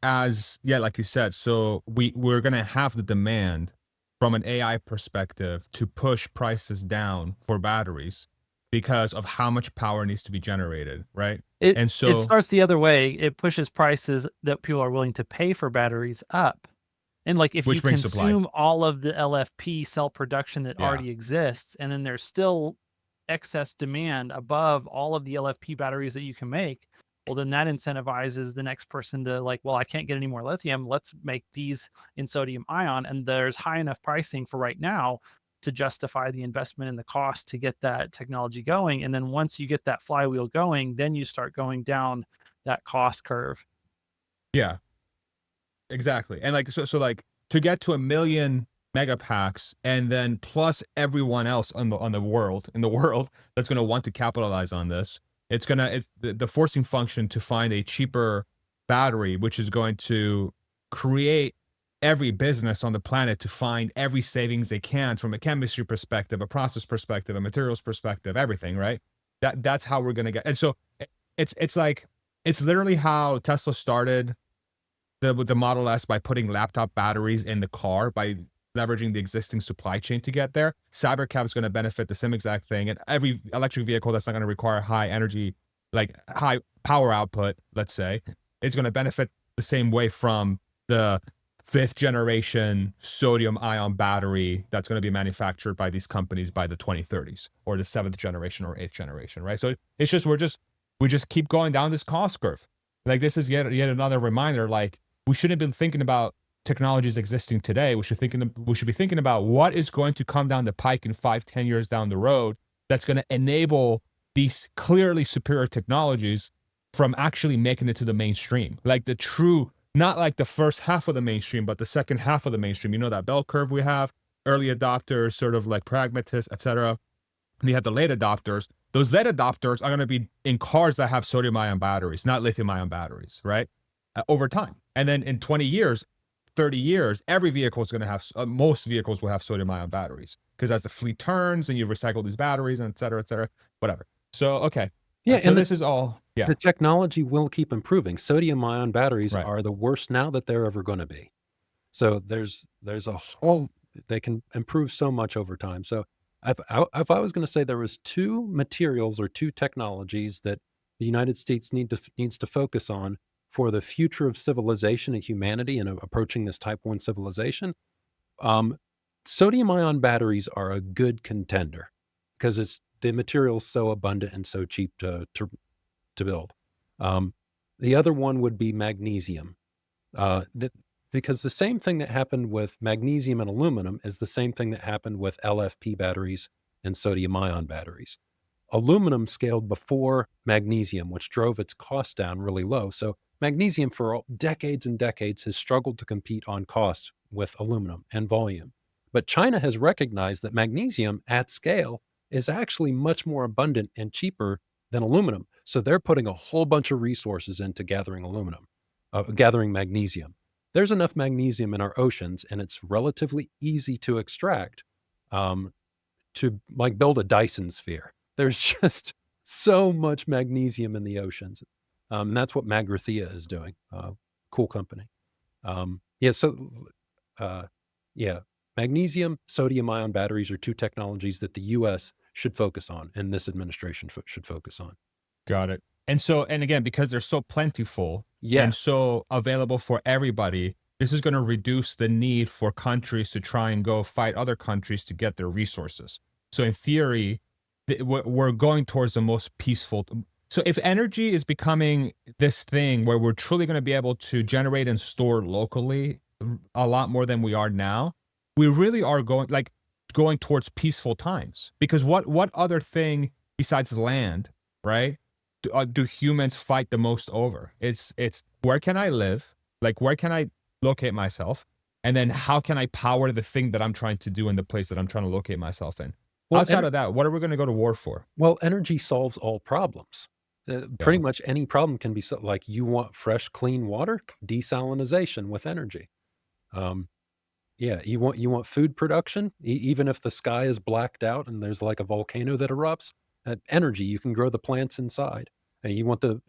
as yeah, like you said, so we're gonna have the demand from an AI perspective to push prices down for batteries because of how much power needs to be generated, right? It And it so starts the other way. It pushes prices that people are willing to pay for batteries up. And like if you which brings supply. consume all of the LFP cell production that Yeah. already exists, and then there's still excess demand above all of the LFP batteries that you can make, well, then that incentivizes the next person to like, well, I can't get any more lithium. Let's make these in sodium ion. And there's high enough pricing for right now to justify the investment and the cost to get that technology going. And then once you get that flywheel going, then you start going down that cost curve. Yeah. Exactly. And like so like to get to 1 million megapacks and then plus everyone else on the world in the world that's going to want to capitalize on this, it's the forcing function to find a cheaper battery, which is going to create every business on the planet to find every savings they can from a chemistry perspective, a process perspective, a materials perspective, everything, right? That's how we're going to get. And so it's like it's literally how Tesla started with the Model S by putting laptop batteries in the car by leveraging the existing supply chain to get there. Cybercab is going to benefit the same exact thing, and every electric vehicle that's not going to require high energy, like high power output, let's say, it's going to benefit the same way from the 5th generation sodium ion battery that's going to be manufactured by these companies by the 2030s, or the 7th generation or 8th generation, right? So it's just we just keep going down this cost curve. Like this is yet another reminder, like we shouldn't be thinking about technologies existing today. We should be thinking about what is going to come down the pike in 5-10 years down the road that's going to enable these clearly superior technologies from actually making it to the mainstream. Like the true, not like the first half of the mainstream, but the second half of the mainstream. You know that bell curve we have, early adopters, sort of like pragmatists, etc. And you have the late adopters. Those late adopters are going to be in cars that have sodium ion batteries, not lithium ion batteries, right? Over time. And then in 20 years, 30 years, every vehicle is going to have, most vehicles will have sodium ion batteries because as the fleet turns and you recycle these batteries and et cetera, whatever. So, okay. Yeah, So and this is all, yeah, the technology will keep improving. Sodium ion batteries right. are the worst now that they're ever going to be. So there's a whole, they can improve so much over time. So if I was going to say there was 2 materials or 2 technologies that the United States needs to focus on for the future of civilization and humanity and approaching this type 1 civilization, sodium ion batteries are a good contender because the material's so abundant and so cheap to build. The other one would be magnesium. Because the same thing that happened with magnesium and aluminum is the same thing that happened with LFP batteries and sodium ion batteries. Aluminum scaled before magnesium, which drove its cost down really low. So magnesium for decades and decades has struggled to compete on cost with aluminum and volume. But China has recognized that magnesium at scale is actually much more abundant and cheaper than aluminum. So they're putting a whole bunch of resources into gathering gathering magnesium. There's enough magnesium in our oceans, and it's relatively easy to extract to like build a Dyson sphere. There's just so much magnesium in the oceans. And that's what Magrathea is doing. Cool company. Yeah, so yeah, magnesium, sodium ion batteries are 2 technologies that the US should focus on and this administration should focus on. Got it. And so, and again, because they're so plentiful, and Yes. so available for everybody, this is going to reduce the need for countries to try and go fight other countries to get their resources. So in theory, we're going towards the most peaceful. So if energy is becoming this thing where we're truly going to be able to generate and store locally a lot more than we are now, we really are going towards peaceful times. Because what other thing besides land, right? Do humans fight the most over? It's where can I live? Like, where can I locate myself? And then how can I power the thing that I'm trying to do in the place that I'm trying to locate myself in? Well, Outside of that, what are we going to go to war for? well, energy solves all problems. Pretty Yeah. much any problem can be like you want fresh, clean water, desalinization with energy. Um, yeah, you want food production, even if the sky is blacked out and there's like a volcano that erupts. Energy, you can grow the plants inside. And you want to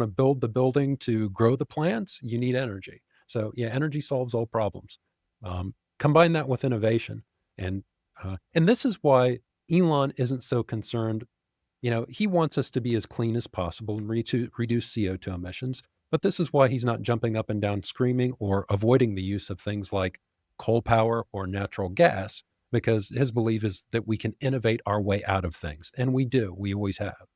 build the building to grow the plants. You need energy. So yeah, energy solves all problems. Combine that with innovation, and this is why Elon isn't so concerned. He wants us to be as clean as possible and reduce CO2 emissions. But this is why he's not jumping up and down screaming or avoiding the use of things like coal power or natural gas, because his belief is that we can innovate our way out of things. And we do. We always have.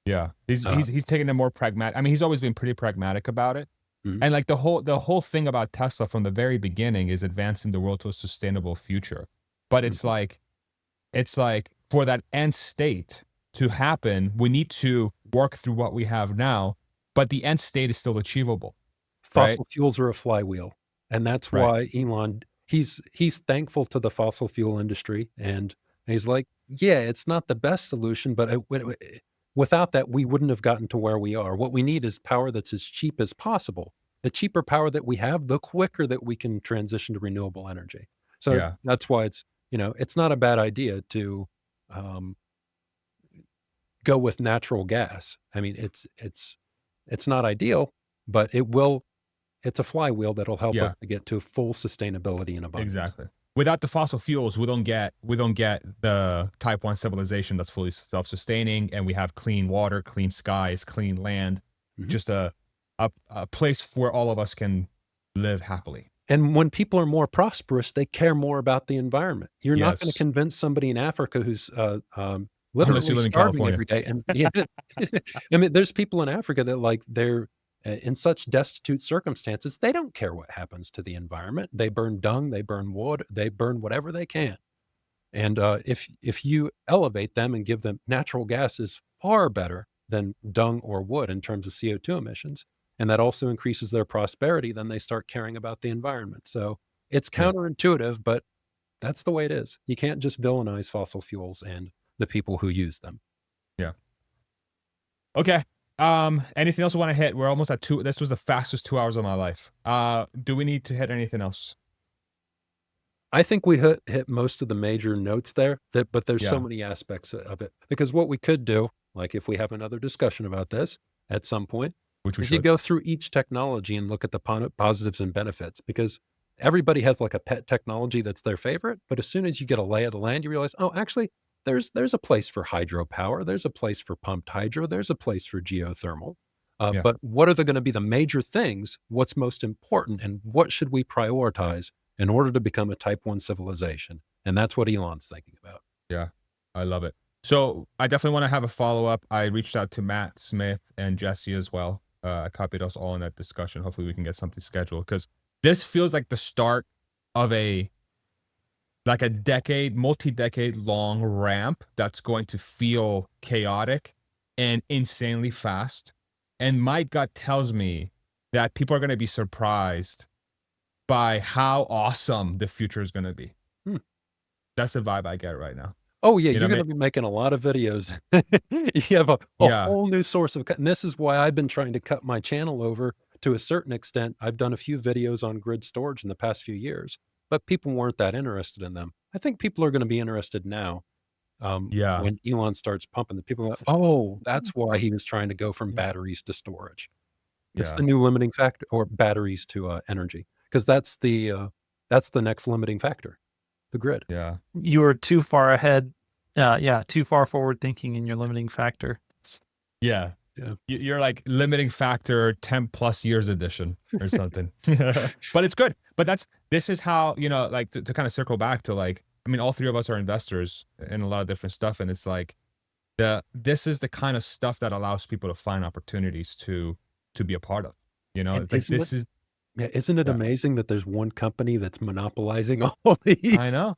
Yeah. He's Uh, he's he's taking a more pragmatic. I mean, he's always been pretty pragmatic about it. mhm, And like the whole thing about Tesla from the very beginning is advancing the world to a sustainable future. But mhm. it's like for that end state to happen, we need to work through what we have now, but the end state is still achievable, right? Fossil fuels are a flywheel. And that's Right. why Elon, he's thankful to the fossil fuel industry. And he's like, yeah, it's not the best solution, but without that, we wouldn't have gotten to where we are. What we need is power that's as cheap as possible. The cheaper power that we have, the quicker that we can transition to renewable energy. So Yeah. that's why it's not a bad idea to um, go with natural gas. I mean, it's not ideal, but it's a flywheel that'll help us Yeah. to get to full sustainability and abundance. Exactly. Without the fossil fuels, we don't get the type 1 civilization that's fully self-sustaining, and we have clean water, clean skies, clean land, Mhm. just a place where all of us can live happily. And when people are more prosperous, they care more about the environment. You're not gonna Yes. convince somebody in Africa who's, Unless you literally live in starving California. every day, and yeah. I mean, there's people in Africa that, like, they're, in such destitute circumstances, they don't care what happens to the environment. They burn dung, they burn wood, they burn whatever they can. And, if you elevate them and give them natural gas is far better than dung or wood in terms of CO2 emissions, and that also increases their prosperity, then they start caring about the environment. So, it's Yeah. counterintuitive, but that's the way it is. You can't just villainize fossil fuels and the people who use them. Yeah. Okay. Anything else we want to hit? We're almost at 2. This was the fastest 2 hours of my life. Do we need to hit anything else? I think we hit most of the major notes there, but there's so Yeah, many aspects of it, because what we could do, like if we have another discussion about this at some point, which we is you should. go through each technology and look at the positives and benefits, because everybody has like a pet technology that's their favorite, but as soon as you get a lay of the land, you realize, oh, actually, there's a place for hydropower, there's a place for pumped hydro, there's a place for geothermal. Yeah. But what are going to be the major things? What's most important, and what should we prioritize in order to become a type 1 civilization? And that's what Elon's thinking about. Yeah, I love it. So I definitely want to have a follow up. I reached out to Matt Smith and Jesse as well. I copied us all in that discussion. Hopefully, we can get something scheduled because this feels like the start of a decade, multi-decade long ramp that's going to feel chaotic and insanely fast. And my gut tells me that people are going to be surprised by how awesome the future is going to be. Hmm. That's the vibe I get right now. Oh, yeah, You know you're what I gonna mean? be making a lot of videos. You have a Yeah. whole new source of and this is why I've been trying to cut my channel over to a certain extent. I've done a few videos on grid storage in the past few years, but people weren't that interested in them. I think people are gonna be interested now, Yeah. when Elon starts pumping the people are like, "Oh, that's why he was trying to go from batteries to storage." It's the Yeah. new limiting factor, or batteries to, energy, 'cause that's the next limiting factor, the grid. Yeah. You are too far ahead. Yeah, too far forward thinking in your limiting factor. Yeah. Yeah. You're like limiting factor 10 plus years edition or something. But it's good. But this is how, like to kind of circle back to like, I mean, all three of us are investors in a lot of different stuff. And it's like this is the kind of stuff that allows people to find opportunities to be a part of. And It's like this is isn't it yeah, amazing that there's one company that's monopolizing all I these? know.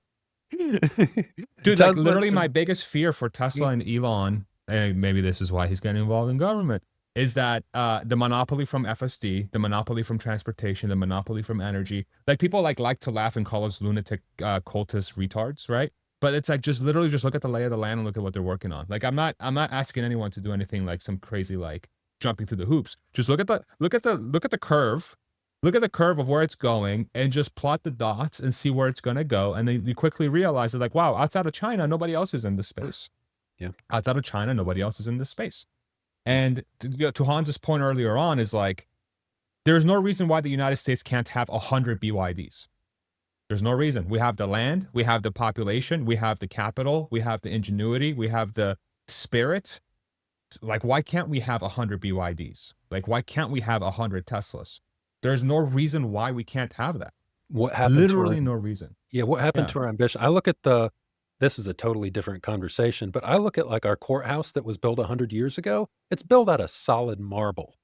Dude, like Tesla literally my and biggest fear for Tesla and Elon, and maybe this is why he's getting involved in government, is that the monopoly from FSD, the monopoly from transportation, the monopoly from energy. Like people like to laugh and call us lunatic cultist retards, right? But it's like just literally just look at the lay of the land and look at what they're working on. Like I'm not asking anyone to do anything like some crazy like jumping through the hoops. Just look at the curve. Look at the curve of where it's going and just plot the dots and see where it's going to go. And then you quickly realize that, like, wow, outside of China, nobody else is in this space. Yeah. Outside of China, nobody else is in this space. Yeah. And to Hans's point earlier on is like, there's no reason why the United States can't have 100 BYDs. There's no reason. We have the land, we have the population, we have the capital, we have the ingenuity, we have the spirit. Like, why can't we have 100 BYDs? Like, why can't we have 100 Teslas? There's no reason why we can't have that. What happened Literally no reason. what happened Yeah. to our ambition? I look at this is a totally different conversation, but I look at like our courthouse that was built 100 years ago. It's built out of solid marble.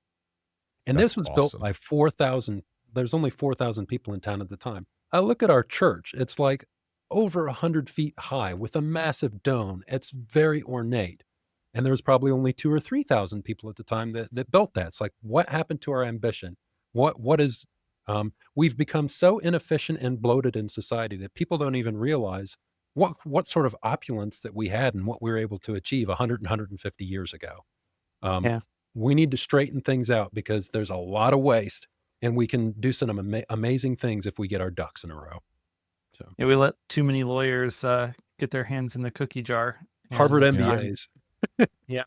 And That's this was built awesome. by 4,000. There's only 4,000 people in town at the time. I look at our church. It's like over 100 feet high with a massive dome. It's very ornate. And there was probably only 2 or 3,000 people at the time that built that. It's like, what happened to our ambition? What is we've become so inefficient and bloated in society that people don't even realize what sort of opulence that we had and what we were able to achieve 100 and 150 years ago. Um, Yeah. we need to straighten things out because there's a lot of waste, and we can do some amazing things if we get our ducks in a row. So Yeah, we let too many lawyers get their hands in the cookie jar. Harvard it's Yeah. time- MBAs. Yeah.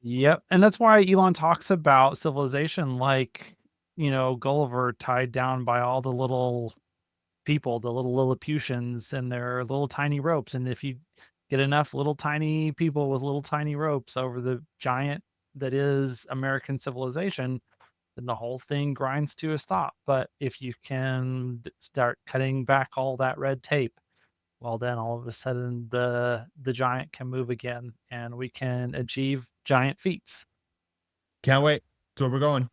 Yep. And that's why Elon talks about civilization like, Gulliver tied down by all the little people, the little Lilliputians and their little tiny ropes. And if you get enough little tiny people with little tiny ropes over the giant that is American civilization, then the whole thing grinds to a stop. But if you can start cutting back all that red tape, well, then all of a sudden the giant can move again and we can achieve giant feats. Can't wait. That's where we're going.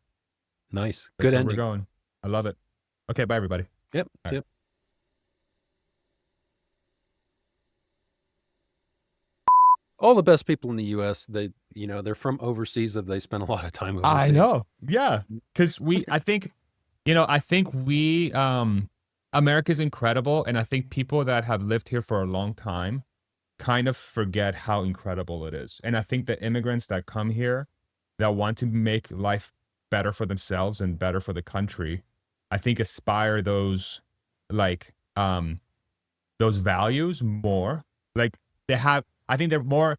Nice. That's Good where ending. we're going. I love it. Okay, bye everybody. Yep. All right. Yep. All the best people in the US, they're from overseas. They spend a lot of time overseas. I know. Yeah. Because I think we, America's incredible. And I think people that have lived here for a long time kind of forget how incredible it is. And I think the immigrants that come here that want to make life better for themselves and better for the country, I think aspire those those values more. Like I think they're more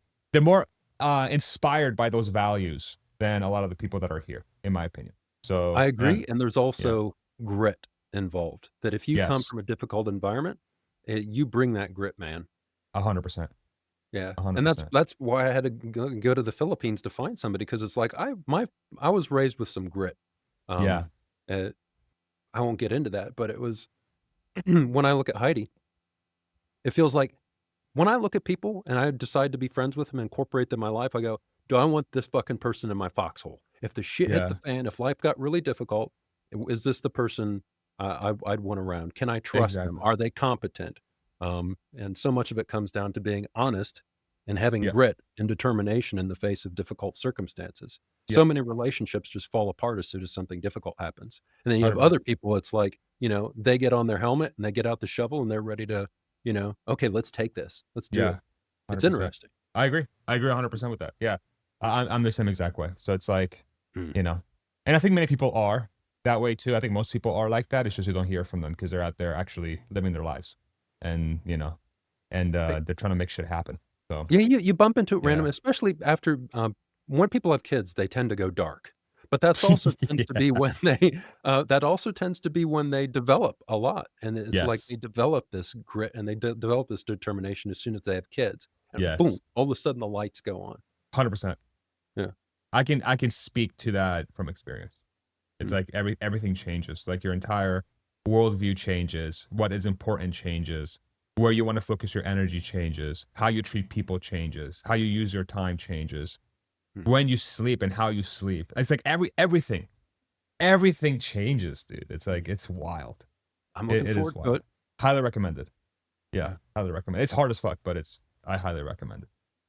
inspired by those values than a lot of the people that are here, in my opinion. So I agree, and there's also grit involved, that if you come Yes. from a difficult environment, you bring that grit, man. 100%. Yeah, and 100%. that's why I had to go to the Philippines to find somebody, because it's like I was raised with some grit. Yeah. uh, I won't get into that, but it was when I look at Heidi, it feels like when I look at people and I decide to be friends with them and incorporate them in my life, I go, do I want this fucking person in my foxhole? If the shit hit the fan, if life got really difficult, is this the person I'd want around? Can I trust them? Exactly. Are they competent? And so much of it comes down to being honest and having Yeah. grit and determination in the face of difficult circumstances. Yeah. So many relationships just fall apart as soon as something difficult happens. And then you have 100%. other people, it's like, they get on their helmet and they get out the shovel and they're ready to, okay, let's take this. Let's do it. It's 100%. interesting. I agree 100% with that. Yeah. I'm the same exact way. So it's like, and I think many people are that way too. I think most people are like that. It's just you don't hear from them because they're out there actually living their lives, and they're trying to make shit happen. So Yeah, you bump into it Yeah. randomly, especially after when people have kids, they tend to go dark. But that's also tends to be when they develop a lot, and it's like Yes. they develop this grit and they develop this determination as soon as they have kids, and Yes. boom, all of a sudden the lights go on. 100%. Yeah. I can speak to that from experience. It's Mm. like everything changes. Like your entire worldview changes. What is important changes. Where you want to focus your energy changes. How you treat people changes. How you use your time changes. Mm. When you sleep and how you sleep. It's like everything changes, dude. It's like it's wild. I'm It, looking it is forward to wild. it. Highly recommended. Yeah. Yeah, highly recommend. It's hard as fuck, but I highly recommend it.